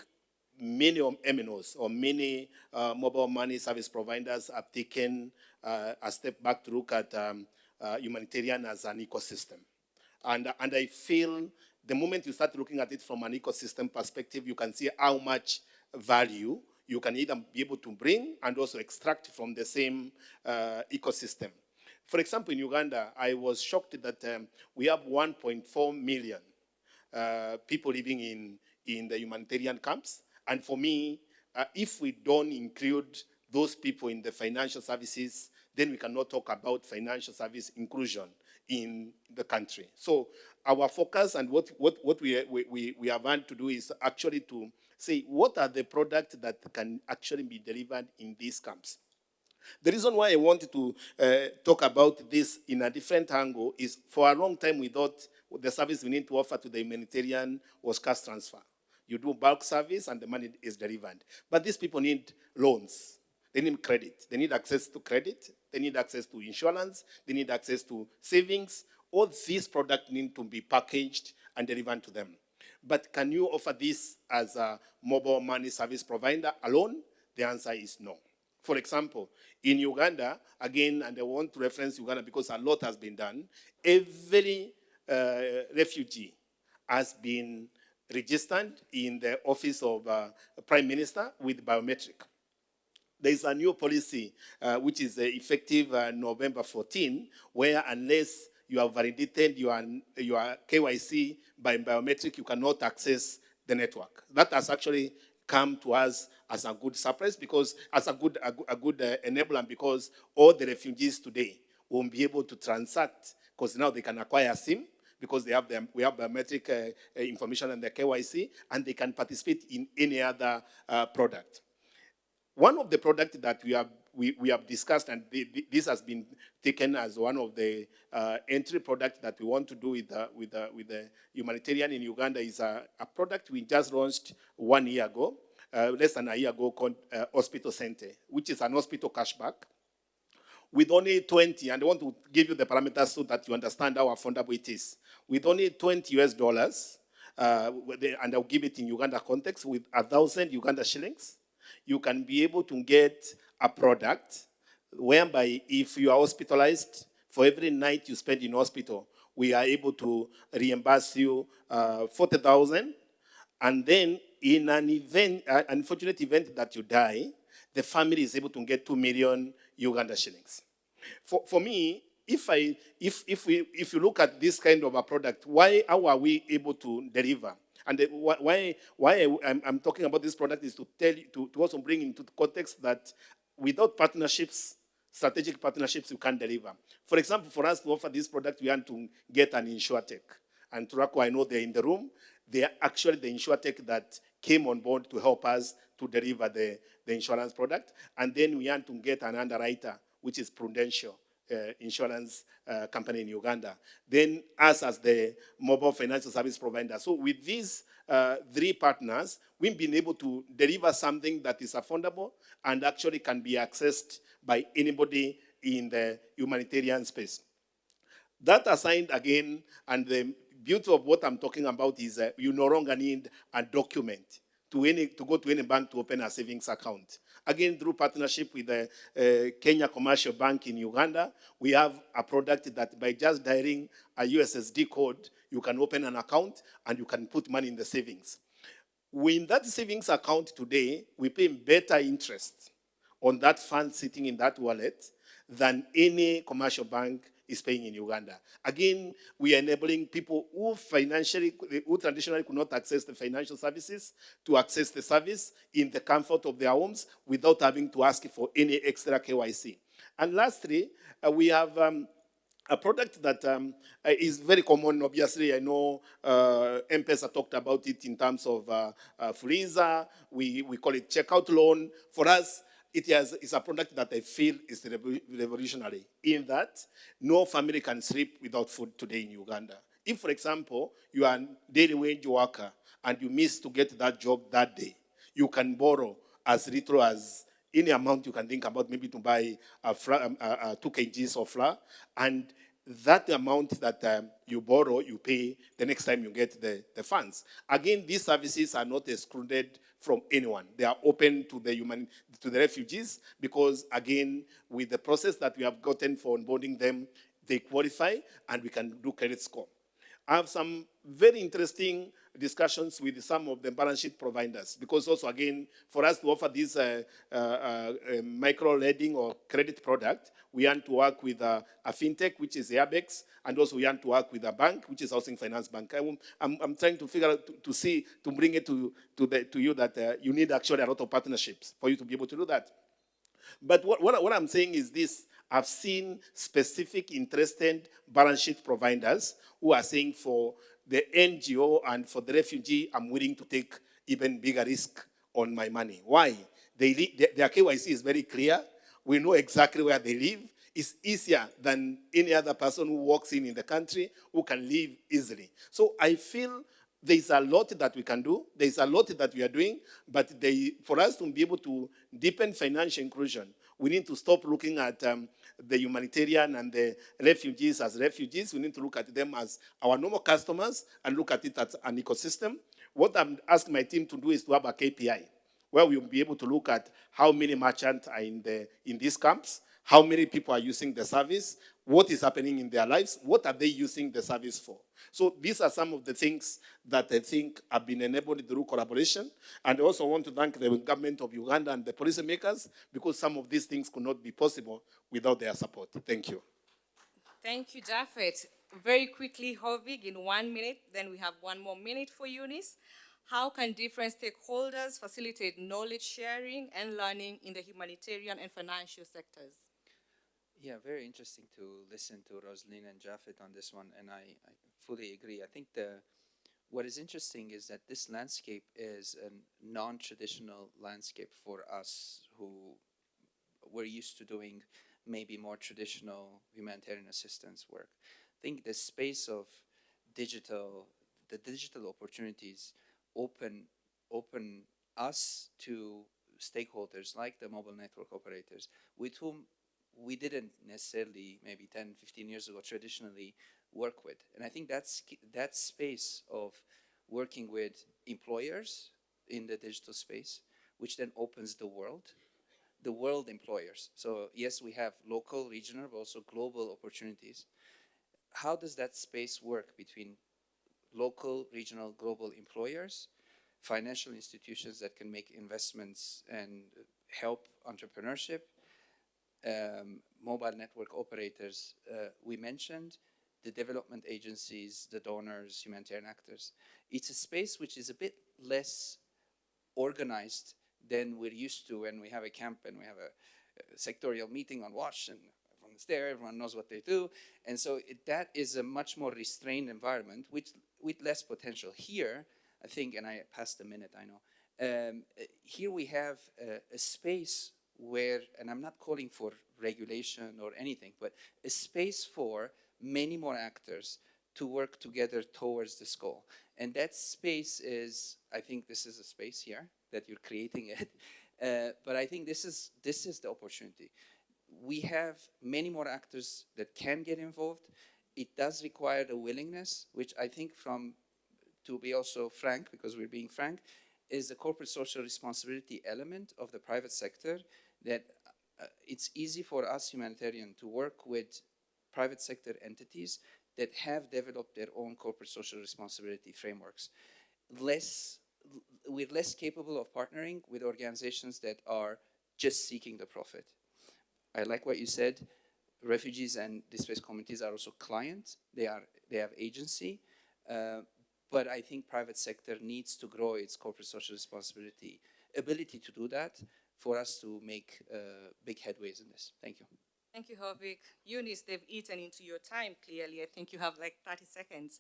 many MNOs or many mobile money service providers have taken a step back to look at humanitarian as an ecosystem. And I feel the moment you start looking at it from an ecosystem perspective, you can see how much value you can either be able to bring and also extract from the same ecosystem. For example, in Uganda, I was shocked that we have 1.4 million people living in the humanitarian camps. And for me, if we don't include those people in the financial services, then we cannot talk about financial service inclusion in the country. So our focus and what we have had to do is actually to say, what are the products that can actually be delivered in these camps? The reason why I wanted to talk about this in a different angle is for a long time we thought the service we need to offer to the humanitarian was cash transfer. You do bulk service and the money is delivered. But these people need loans. They need credit. They need access to credit. They need access to insurance. They need access to savings. All these products need to be packaged and delivered to them. But can you offer this as a mobile money service provider alone? The answer is no. For example, in Uganda, again, and I want to reference Uganda because a lot has been done, every refugee has been registered in the office of Prime Minister with biometric. There is a new policy which is effective November 14, where unless you have validated your KYC by biometric, you cannot access the network. That has actually come to us as a good surprise, because as a good enabler, because all the refugees today won't be able to transact, because now they can acquire a SIM, because we have biometric information and the KYC, and they can participate in any other product. One of the products that we have discussed, and this has been taken as one of the entry products that we want to do with the Humanitarian in Uganda. Is a product we just launched 1 year ago, less than a year ago, called Hospital Center, which is an hospital cashback with only 20, and I want to give you the parameters so that you understand how affordable it is. With only 20 US dollars, and I'll give it in Uganda context, with 1,000 Uganda shillings, you can be able to get a product whereby if you are hospitalized, for every night you spend in hospital, we are able to reimburse you 40,000. And then in an event, unfortunate event that you die, the family is able to get 2 million Uganda shillings. For me, if you look at this kind of a product, how are we able to deliver? And why I'm talking about this product is to tell you, to also bring into the context that without partnerships, strategic partnerships, you can't deliver. For example, for us to offer this product, we want to get an insurtech. And Turako, I know they're in the room. They are actually the insurtech that came on board to help us to deliver the insurance product. And then we want to get an underwriter, which is Prudential insurance company in Uganda. Then us as the mobile financial service provider. So with these 3 partners, we've been able to deliver something that is affordable and actually can be accessed by anybody in the humanitarian space. That aside, again, and the beauty of what I'm talking about is you no longer need a document to go to any bank to open a savings account. Again, through partnership with the Kenya Commercial Bank in Uganda, we have a product that by just dialing a USSD code, you can open an account and you can put money in the savings. In that savings account today, we pay better interest on that fund sitting in that wallet than any commercial bank is paying in Uganda. Again, we are enabling people who traditionally could not access the financial services to access the service in the comfort of their homes without having to ask for any extra KYC. And lastly, we have a product that is very common. Obviously, I know M-Pesa talked about it in terms of freezer. We call it checkout loan. For us, it's a product that I feel is revolutionary in that no family can sleep without food today in Uganda. If, for example, you are a daily wage worker and you miss to get that job that day, you can borrow as little as any amount you can think about, maybe to buy 2 kgs of flour, and that amount that you borrow, you pay the next time you get the funds. Again, these services are not excluded from anyone. They are open to the refugees because, again, with the process that we have gotten for onboarding them, they qualify and we can do credit score. I have some very interesting discussions with some of the balance sheet providers because also, again, for us to offer this micro-lending or credit product, we want to work with a fintech, which is Airbex, and also we want to work with a bank, which is Housing Finance Bank. I'm trying to figure out, to bring it to you that you need actually a lot of partnerships for you to be able to do that. But what I'm saying is this. I've seen specific interested balance sheet providers who are saying for the NGO and for the refugee, I'm willing to take even bigger risk on my money. Why? Their KYC is very clear. We know exactly where they live. It's easier than any other person who walks in the country who can live easily. So I feel there's a lot that we can do. There's a lot that we are doing. But for us to be able to deepen financial inclusion, we need to stop looking at the humanitarian and the refugees as refugees. We need to look at them as our normal customers and look at it as an ecosystem. What I'm asking my team to do is to have a KPI where we'll be able to look at how many merchants are in these camps, how many people are using the service, what is happening in their lives, what are they using the service for. So these are some of the things that I think have been enabled through collaboration. And I also want to thank the government of Uganda and the policymakers because some of these things could not be possible without their support. Thank you. Thank you, Japheth. Very quickly, Hovig, in 1 minute, then we have 1 more minute for Eunice. How can different stakeholders facilitate knowledge sharing and learning in the humanitarian and financial sectors? Yeah, very interesting to listen to Roslyn and Japheth on this one, and I fully agree. I think what is interesting is that this landscape is a non-traditional landscape for us who we're used to doing maybe more traditional humanitarian assistance work. I think the space of the digital opportunities open us to stakeholders like the mobile network operators with whom we didn't necessarily maybe 10, 15 years ago traditionally work with. And I think that space of working with employers in the digital space, which then opens the world employers. So yes, we have local, regional, but also global opportunities. How does that space work between local, regional, global employers, financial institutions that can make investments and help entrepreneurship, mobile network operators we mentioned, the development agencies, the donors, humanitarian actors. It's a space which is a bit less organized than we're used to when we have a camp and we have a sectorial meeting on watch and everyone's there, everyone knows what they do. And so that is a much more restrained environment with less potential. Here, I think, and I passed a minute, I know, here we have a space where, and I'm not calling for regulation or anything, but a space for many more actors to work together towards this goal. And that space is, I think this is a space here that you're creating it, but I think this is the opportunity. We have many more actors that can get involved. It does require a willingness, which I think to be also frank, because we're being frank, is the corporate social responsibility element of the private sector, that it's easy for us humanitarian to work with private sector entities that have developed their own corporate social responsibility frameworks. We're less capable of partnering with organizations that are just seeking the profit. I like what you said. Refugees and displaced communities are also clients. They have agency. But I think private sector needs to grow its corporate social responsibility ability to do that for us to make big headways in this. Thank you. Thank you, Hovik. Eunice, they've eaten into your time, clearly. I think you have like 30 seconds.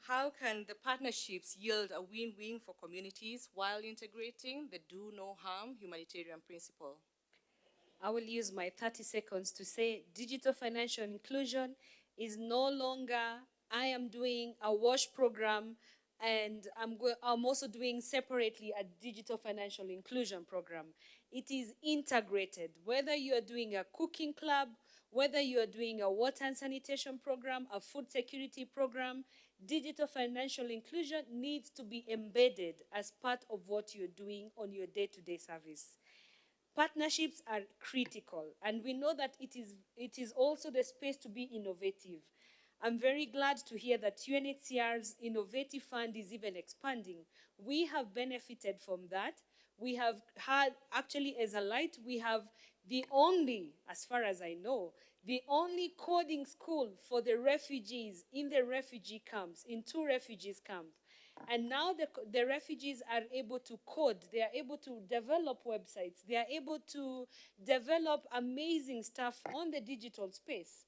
How can the partnerships yield a win-win for communities while integrating the do no harm humanitarian principle? I will use my 30 seconds to say digital financial inclusion is no longer, I am doing a WASH program and I'm also doing separately a digital financial inclusion program. It is integrated, whether you are doing a cooking club, whether you are doing a water and sanitation program, a food security program, digital financial inclusion needs to be embedded as part of what you're doing on your day-to-day service. Partnerships are critical, and we know that it is also the space to be innovative. I'm very glad to hear that UNHCR's Innovative Fund is even expanding. We have benefited from that. We have had, actually as a light, we have the only, as far as I know, the only coding school for the refugees in the refugee camps, in 2 refugees camps. And now the refugees are able to code, they are able to develop websites, they are able to develop amazing stuff on the digital space.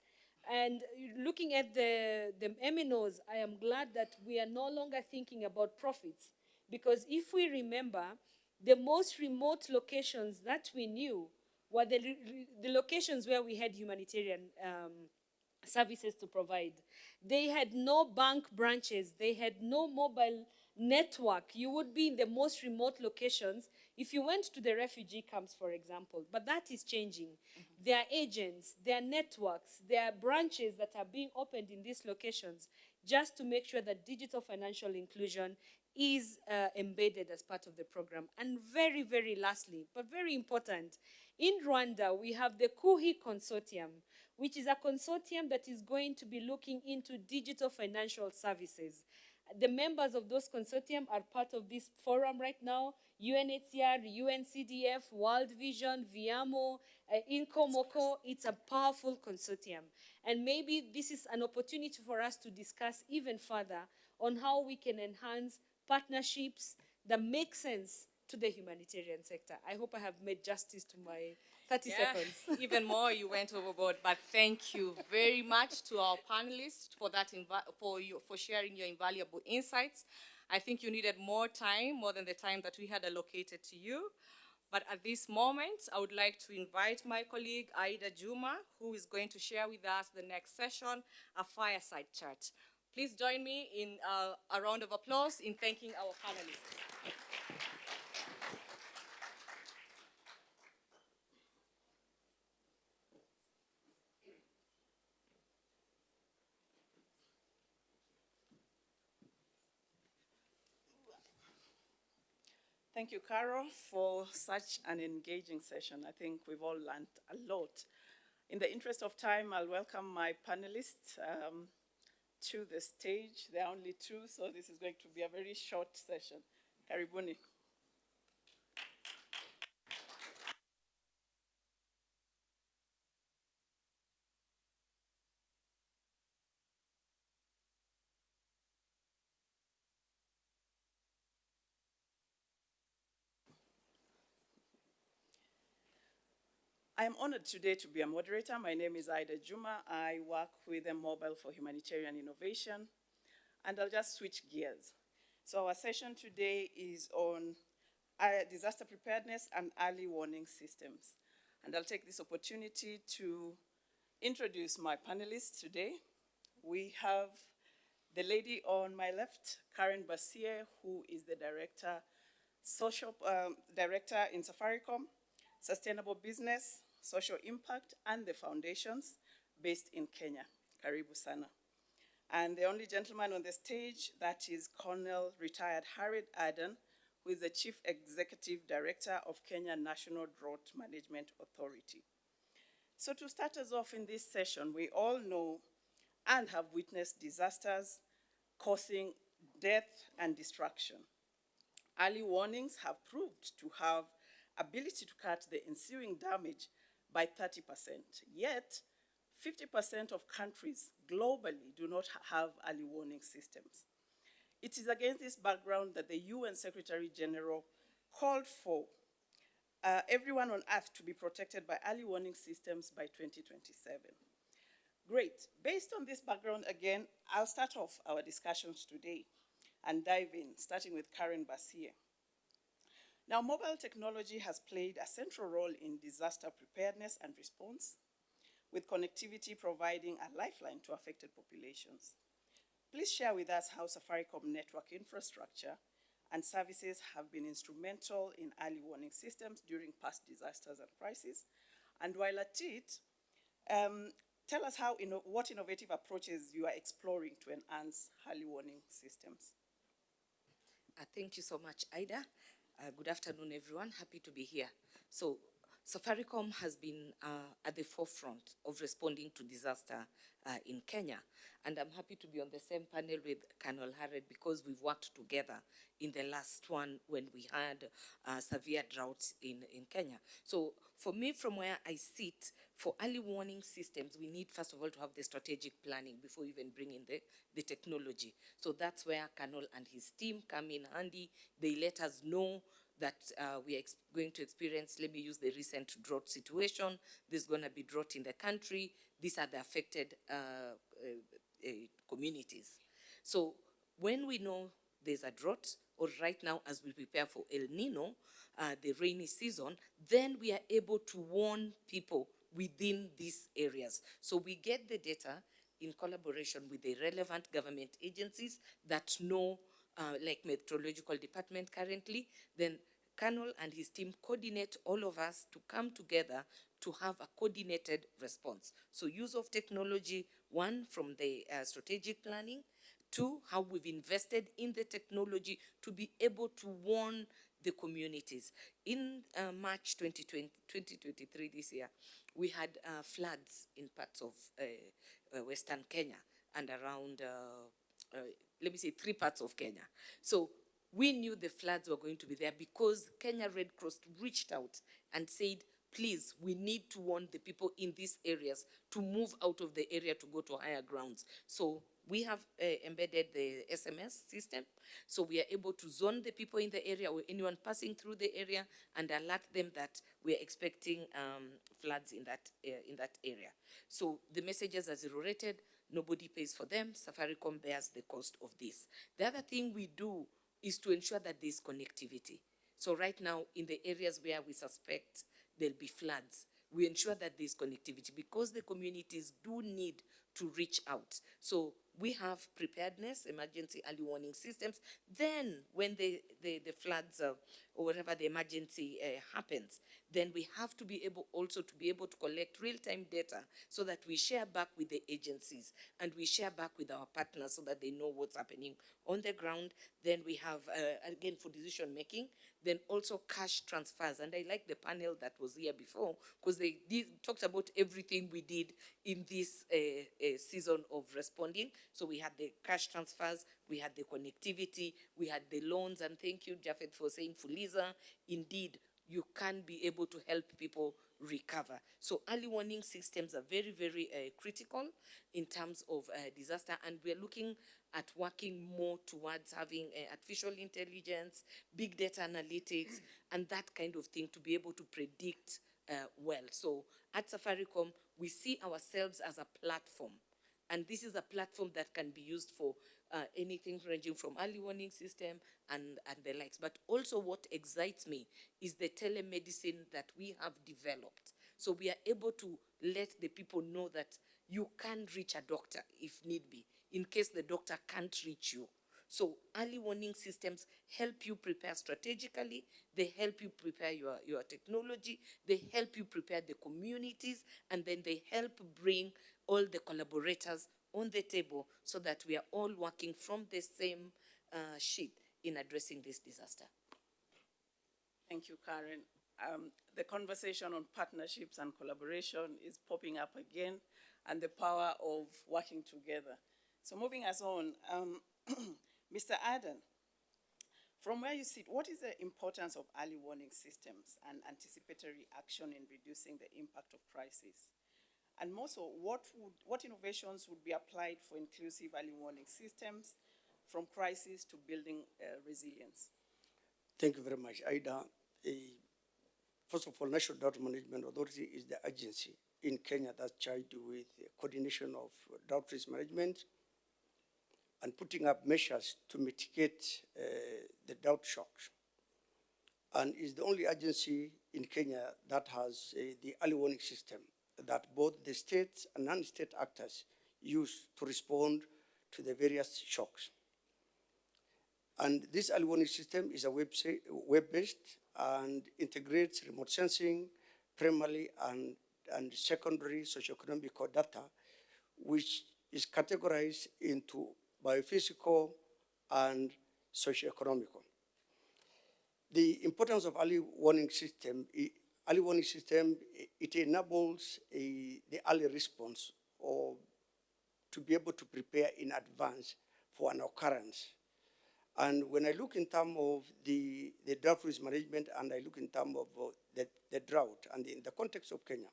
And looking at the MNOs, I am glad that we are no longer thinking about profits. Because if we remember, the most remote locations that we knew were the locations where we had humanitarian services to provide. They had no bank branches. They had no mobile network. You would be in the most remote locations if you went to the refugee camps, for example. But that is changing. There are agents, there are networks, there are branches that are being opened in these locations just to make sure that digital financial inclusion is embedded as part of the program. And very, very lastly, but very important, in Rwanda, we have the KUHI Consortium, which is a consortium that is going to be looking into digital financial services. The members of those consortium are part of this forum right now: UNHCR, UNCDF, World Vision, Viamo, Inkomoko. It's a powerful consortium. And maybe this is an opportunity for us to discuss even further on how we can enhance partnerships that make sense to the humanitarian sector. I hope I have made justice to my 30 seconds. Even more, you went overboard. But thank you very much to our panelists for that, for sharing your invaluable insights. I think you needed more time, more than the time that we had allocated to you. But at this moment, I would like to invite my colleague Aida Juma, who is going to share with us the next session, a fireside chat. Please join me in a round of applause in thanking our panelists. Thank you, Carol, for such an engaging session. I think we've all learned a lot. In the interest of time, I'll welcome my panelists to the stage. There are only two, so this is going to be a very short session. Karibuni. I am honored today to be a moderator. My name is Aida Juma. I work with Mobile for Humanitarian Innovation, and I'll just switch gears. So our session today is on disaster preparedness and early warning systems. And I'll take this opportunity to introduce my panelists today. We have the lady on my left, Karen Bassier, who is the director in Safaricom, Sustainable Business, Social Impact, and the Foundations based in Kenya. Karibu sana. And the only gentleman on the stage, that is Colonel retired Harriet Aden, who is the Chief Executive Director of Kenya National Drought Management Authority. So to start us off in this session, we all know and have witnessed disasters causing death and destruction. Early warnings have proved to have ability to cut the ensuing damage by 30%. Yet, 50% of countries globally do not have early warning systems. It is against this background that the UN Secretary General called for everyone on Earth to be protected by early warning systems by 2027. Great. Based on this background, again, I'll start off our discussions today and dive in, starting with Karen Bassier. Now, mobile technology has played a central role in disaster preparedness and response, with connectivity providing a lifeline to affected populations. Please share with us how Safaricom network infrastructure and services have been instrumental in early warning systems during past disasters and crises. And while at it, tell us what innovative approaches you are exploring to enhance early warning systems. Thank you so much, Aida. Good afternoon, everyone. Happy to be here. So, Safaricom has been at the forefront of responding to disaster in Kenya. And I'm happy to be on the same panel with Colonel Harriet because we've worked together in the last one when we had severe droughts in Kenya. So for me, from where I sit, for early warning systems, we need, first of all, to have the strategic planning before even bringing the technology. So that's where Colonel and his team come in handy. They let us know that we are going to experience, let me use the recent drought situation. There's going to be drought in the country. These are the affected communities. So when we know there's a drought, or right now as we prepare for El Nino, the rainy season, then we are able to warn people within these areas. So we get the data in collaboration with the relevant government agencies that know, like Meteorological Department currently, then Colonel and his team coordinate all of us to come together to have a coordinated response. So use of technology, one, from the strategic planning, two, how we've invested in the technology to be able to warn the communities. In March 2023, this year, we had floods in parts of Western Kenya and around, let me say, 3 parts of Kenya. So we knew the floods were going to be there because Kenya Red Cross reached out and said, please, we need to warn the people in these areas to move out of the area to go to higher grounds. So we have embedded the SMS system. So we are able to zone the people in the area or anyone passing through the area and alert them that we are expecting floods in that area. So the messages are zero rated, nobody pays for them, Safaricom bears the cost of this. The other thing we do is to ensure that there's connectivity. So right now, in the areas where we suspect there'll be floods, we ensure that there's connectivity because the communities do need to reach out. So we have preparedness, emergency early warning systems. Then when the floods or whatever the emergency happens, then we have to be able also to be able to collect real-time data so that we share back with the agencies and we share back with our partners so that they know what's happening on the ground. Then we have, again, for decision making, then also cash transfers. And I like the panel that was here before because they talked about everything we did in this season of responding. So we had the cash transfers, we had the connectivity, we had the loans, and thank you, Jafet, for saying Fuliza. Indeed, you can be able to help people recover. So early warning systems are very, very critical in terms of disaster, and we're looking at working more towards having artificial intelligence, big data analytics, and that kind of thing to be able to predict well. So at Safaricom, we see ourselves as a platform. And this is a platform that can be used for anything ranging from early warning system and the likes. But also what excites me is the telemedicine that we have developed. So we are able to let the people know that you can reach a doctor if need be, in case the doctor can't reach you. So early warning systems help you prepare strategically, they help you prepare your technology, they help you prepare the communities, and then they help bring all the collaborators on the table so that we are all working from the same sheet in addressing this disaster. Thank you, Karen. The conversation on partnerships and collaboration is popping up again, and the power of working together. So moving us on, Mr. Aden, from where you sit, what is the importance of early warning systems and anticipatory action in reducing the impact of crisis? And more so, what innovations would be applied for inclusive early warning systems from crisis to building resilience? Thank you very much, Aida. First of all, National Drought Management Authority is the agency in Kenya that's charged with coordination of drought risk management and putting up measures to mitigate the drought shocks. And is the only agency in Kenya that has the early warning system that both the state and non-state actors use to respond to the various shocks. And this early warning system is a web-based and integrates remote sensing, primary and secondary socioeconomic data, which is categorized into biophysical and socioeconomical. The importance of early warning system, it enables the early response or to be able to prepare in advance for an occurrence. And when I look in terms of the drought risk management and I look in terms of the drought and in the context of Kenya,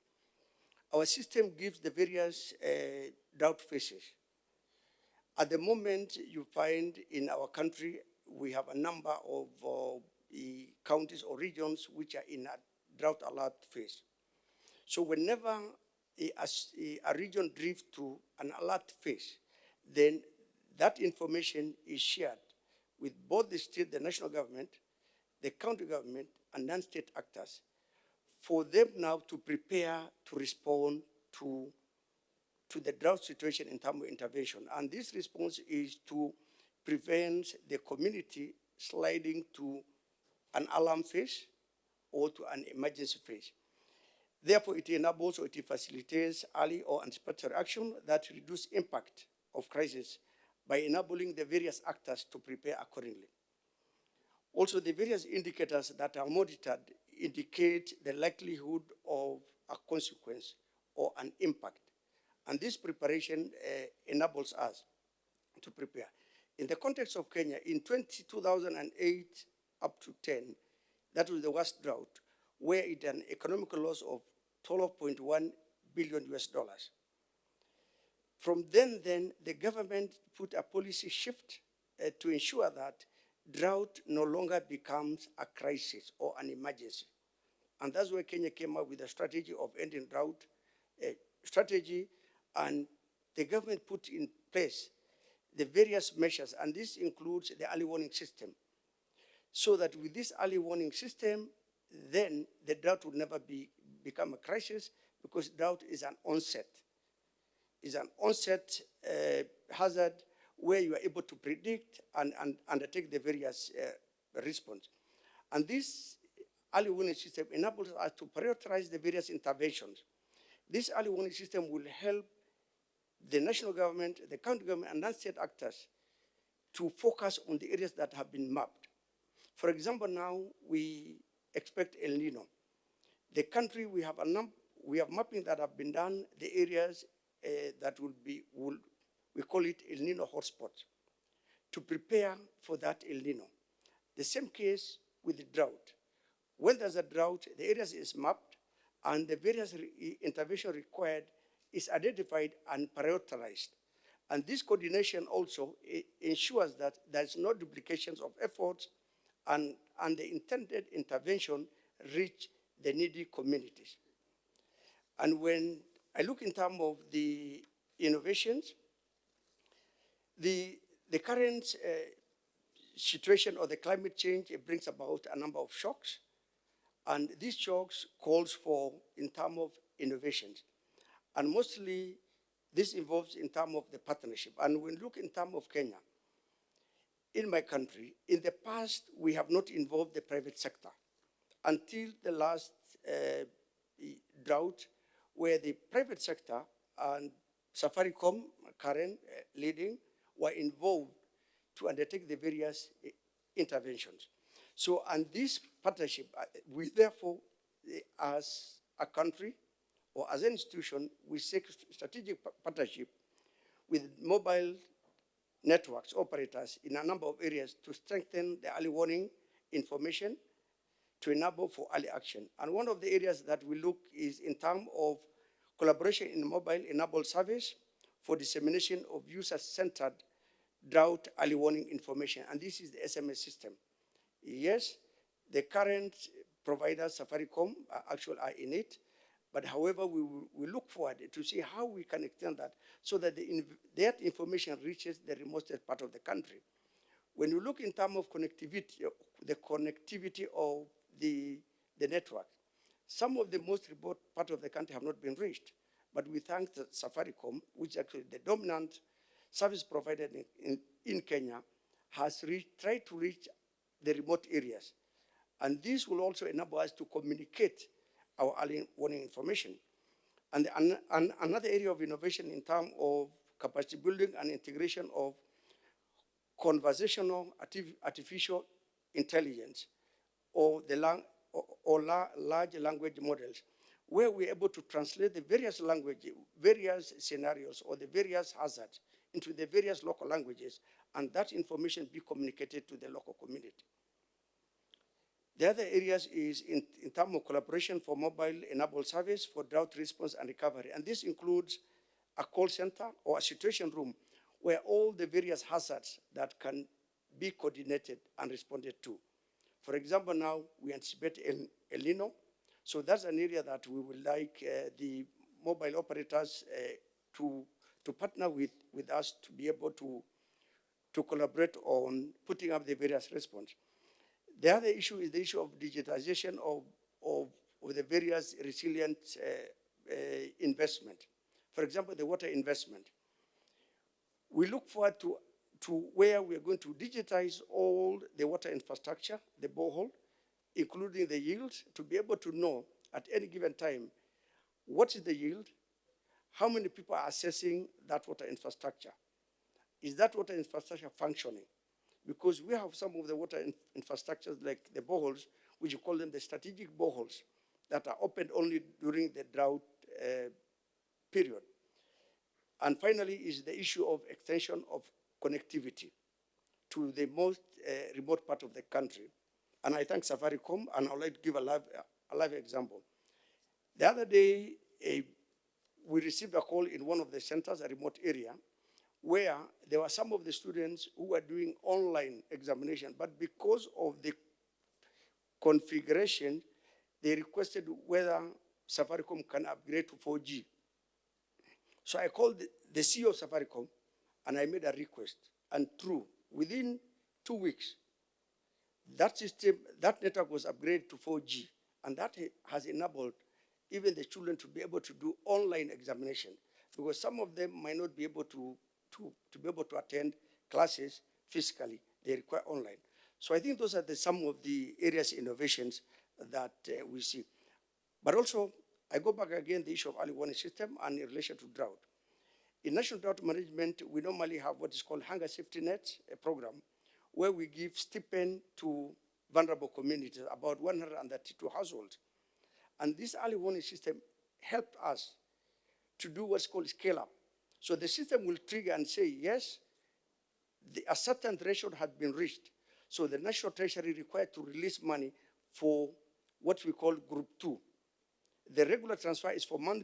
our system gives the various drought phases. At the moment, you find in our country, we have a number of counties or regions which are in a drought alert phase. So whenever a region drifts to an alert phase, then that information is shared with both the state, the national government, the county government, and non-state actors for them now to prepare to respond to the drought situation in terms of intervention. And this response is to prevent the community sliding to an alarm phase or to an emergency phase. Therefore, it enables or it facilitates early or anticipatory action that reduce impact of crisis by enabling the various actors to prepare accordingly. Also, the various indicators that are monitored indicate the likelihood of a consequence or an impact. And this preparation enables us to prepare. In the context of Kenya, in 2008 up to 10, that was the worst drought, where it had an economic loss of $12.1 billion US. From then, the government put a policy shift to ensure that drought no longer becomes a crisis or an emergency. And that's where Kenya came up with a strategy of ending drought strategy, and the government put in place the various measures, and this includes the early warning system, so that with this early warning system, then the drought will never become a crisis, because drought is an onset. It's an onset hazard where you are able to predict and undertake the various response. And this early warning system enables us to prioritize the various interventions. This early warning system will help the national government, the county government, and non-state actors to focus on the areas that have been mapped. For example, now we expect El Nino. The country, we have mapping that have been done, the areas that we call it El Nino hotspots, to prepare for that El Nino. The same case with the drought. When there's a drought, the areas is mapped, and the various intervention required is identified and prioritized. And this coordination also ensures that there's no duplications of efforts, and the intended intervention reach the needy communities. And when I look in terms of the innovations, the current situation of the climate change, it brings about a number of shocks. And these shocks calls for in terms of innovations. And mostly this involves in terms of the partnership. And when we look in terms of Kenya, in my country, in the past, we have not involved the private sector until the last drought, where the private sector and Safaricom, Karen leading, were involved to undertake the various interventions. So, and this partnership, we therefore, as a country or as an institution, we seek strategic partnership with mobile networks operators in a number of areas to strengthen the early warning information to enable for early action. And one of the areas that we look is in terms of collaboration in mobile-enabled service for dissemination of user-centered drought early warning information, and this is the SMS system. Yes, the current providers, Safaricom, actually are in it, but however, we look forward to see how we can extend that so that that information reaches the remotest part of the country. When you look in terms of connectivity, the connectivity of the network, some of the most remote part of the country have not been reached, but we thank the Safaricom, which is actually the dominant service provider in Kenya, has tried to reach the remote areas. And this will also enable us to communicate our early warning information. And another area of innovation in terms of capacity building and integration of conversational artificial intelligence or large language models, where we're able to translate the various languages, various scenarios, or the various hazards into the various local languages, and that information be communicated to the local community. The other areas is in terms of collaboration for mobile-enabled service for drought response and recovery, and this includes a call center or a situation room where all the various hazards that can be coordinated and responded to. For example, now we anticipate El Nino, so that's an area that we would like the mobile operators to partner with us to be able to collaborate on putting up the various response. The other issue is the issue of digitization of the various resilient investment. For example, the water investment. We look forward to where we are going to digitize all the water infrastructure, the borehole, including the yields, to be able to know at any given time what is the yield, how many people are accessing that water infrastructure. Is that water infrastructure functioning? Because we have some of the water infrastructures like the boreholes, which you call them the strategic boreholes, that are opened only during the drought period. And finally is the issue of extension of connectivity to the most remote part of the country. And I thank Safaricom, and I'd like to give a live example. The other day, we received a call in one of the centers, a remote area, where there were some of the students who were doing online examination, but because of the configuration, they requested whether Safaricom can upgrade to 4G. So I called the CEO of Safaricom, and I made a request. And true, within 2 weeks, That system, that network was upgraded to 4G, and that has enabled even the children to be able to do online examination, because some of them might not be able to be able to attend classes physically. They require online. So I think those are some of the areas innovations that we see. But also, I go back again the issue of early warning system and in relation to drought. In national drought management, we normally have what is called hunger safety net, a program where we give stipend to vulnerable communities, about 132 households. And this early warning system helped us to do what's called scale up. So the system will trigger and say, yes, a certain threshold had been reached. So the National Treasury required to release money for what we call Group 2. The regular transfer is for on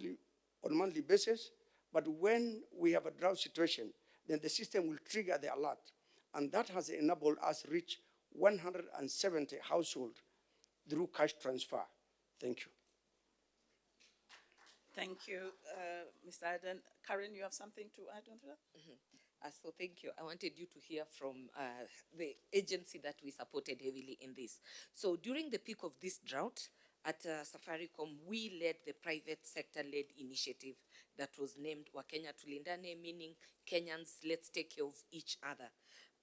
a monthly basis, but when we have a drought situation, then the system will trigger the alert. And that has enabled us reach 170 households through cash transfer. Thank you. Thank you, Mr. Aden. Karen, you have something to add on to that? So thank you. I wanted you to hear from the agency that we supported heavily in this. So during the peak of this drought, at Safaricom, we led the private sector-led initiative that was named Wakenya Tulindane, meaning Kenyans, let's take care of each other.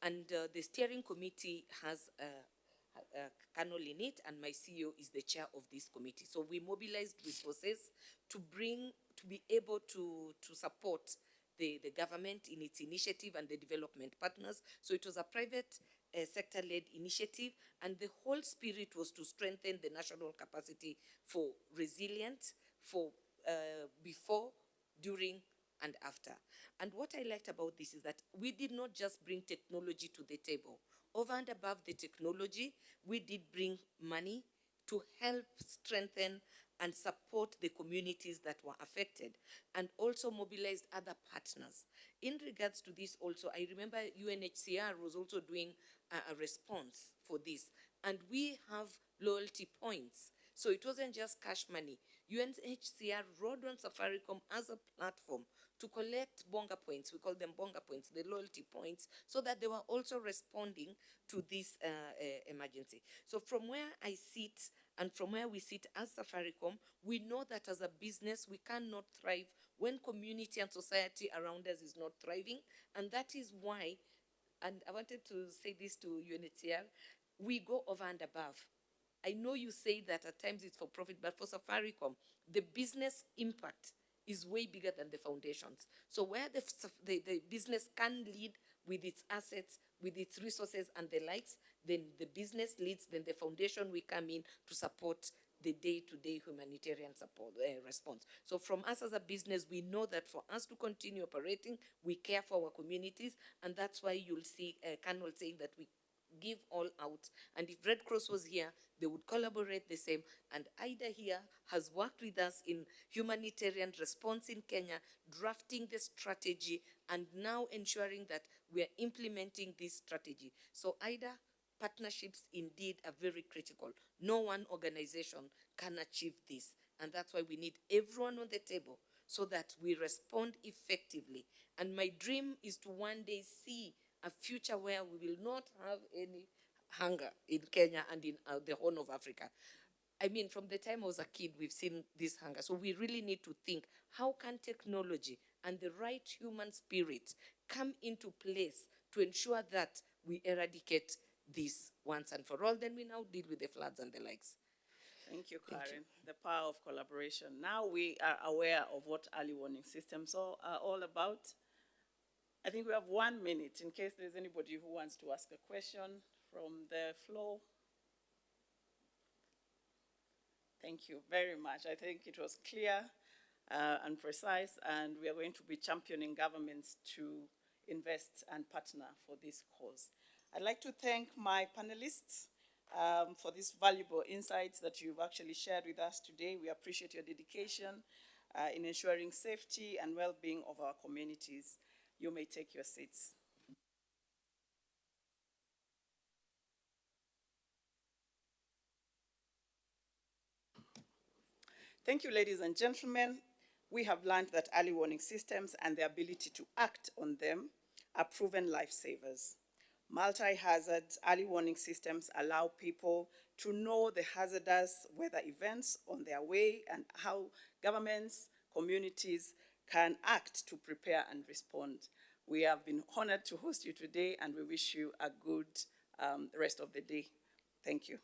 And the steering committee has a colonel in it, and my CEO is the chair of this committee. So we mobilized resources to be able to support the government in its initiative and the development partners. So it was a private sector-led initiative, and the whole spirit was to strengthen the national capacity for resilience, for before, during, and after. And what I liked about this is that we did not just bring technology to the table. Over and above the technology, we did bring money to help strengthen and support the communities that were affected, and also mobilized other partners. In regards to this also, I remember UNHCR was also doing a response for this, and we have loyalty points. So it wasn't just cash money. UNHCR rode on Safaricom as a platform to collect bonga points. We call them bonga points, the loyalty points, so that they were also responding to this emergency. So from where I sit and from where we sit as Safaricom, we know that as a business, we cannot thrive when community and society around us is not thriving. And that is why, and I wanted to say this to UNHCR, we go over and above. I know you say that at times it's for profit, but for Safaricom, the business impact is way bigger than the foundations. So where the business can lead with its assets, with its resources and the likes, then the business leads, then the foundation will come in to support the day-to-day humanitarian support response. So from us as a business, we know that for us to continue operating, we care for our communities, and that's why you'll see Colonel saying that we give all out. And if Red Cross was here, they would collaborate the same. And Ida here has worked with us in humanitarian response in Kenya, drafting the strategy, and now ensuring that we are implementing this strategy. So Ida, partnerships indeed are very critical. No one organization can achieve this. And that's why we need everyone on the table so that we respond effectively. And my dream is to one day see a future where we will not have any hunger in Kenya and in the Horn of Africa. I mean, from the time I was a kid, we've seen this hunger. So we really need to think, how can technology and the right human spirit come into place to ensure that we eradicate this once and for all? Then we now deal with the floods and the likes. Thank you, Karen. The power of collaboration. Now we are aware of what early warning systems are all about. I think we have 1 minute in case there's anybody who wants to ask a question from the floor. Thank you very much. I think it was clear and precise, and we are going to be championing governments to invest and partner for this cause. I'd like to thank my panelists for these valuable insights that you've actually shared with us today. We appreciate your dedication in ensuring safety and well-being of our communities. You may take your seats. Thank you, ladies and gentlemen. We have learned that early warning systems and the ability to act on them are proven lifesavers. Multi-hazard early warning systems allow people to know the hazardous weather events on their way and how governments, communities can act to prepare and respond. We have been honored to host you today, and we wish you a good rest of the day. Thank you.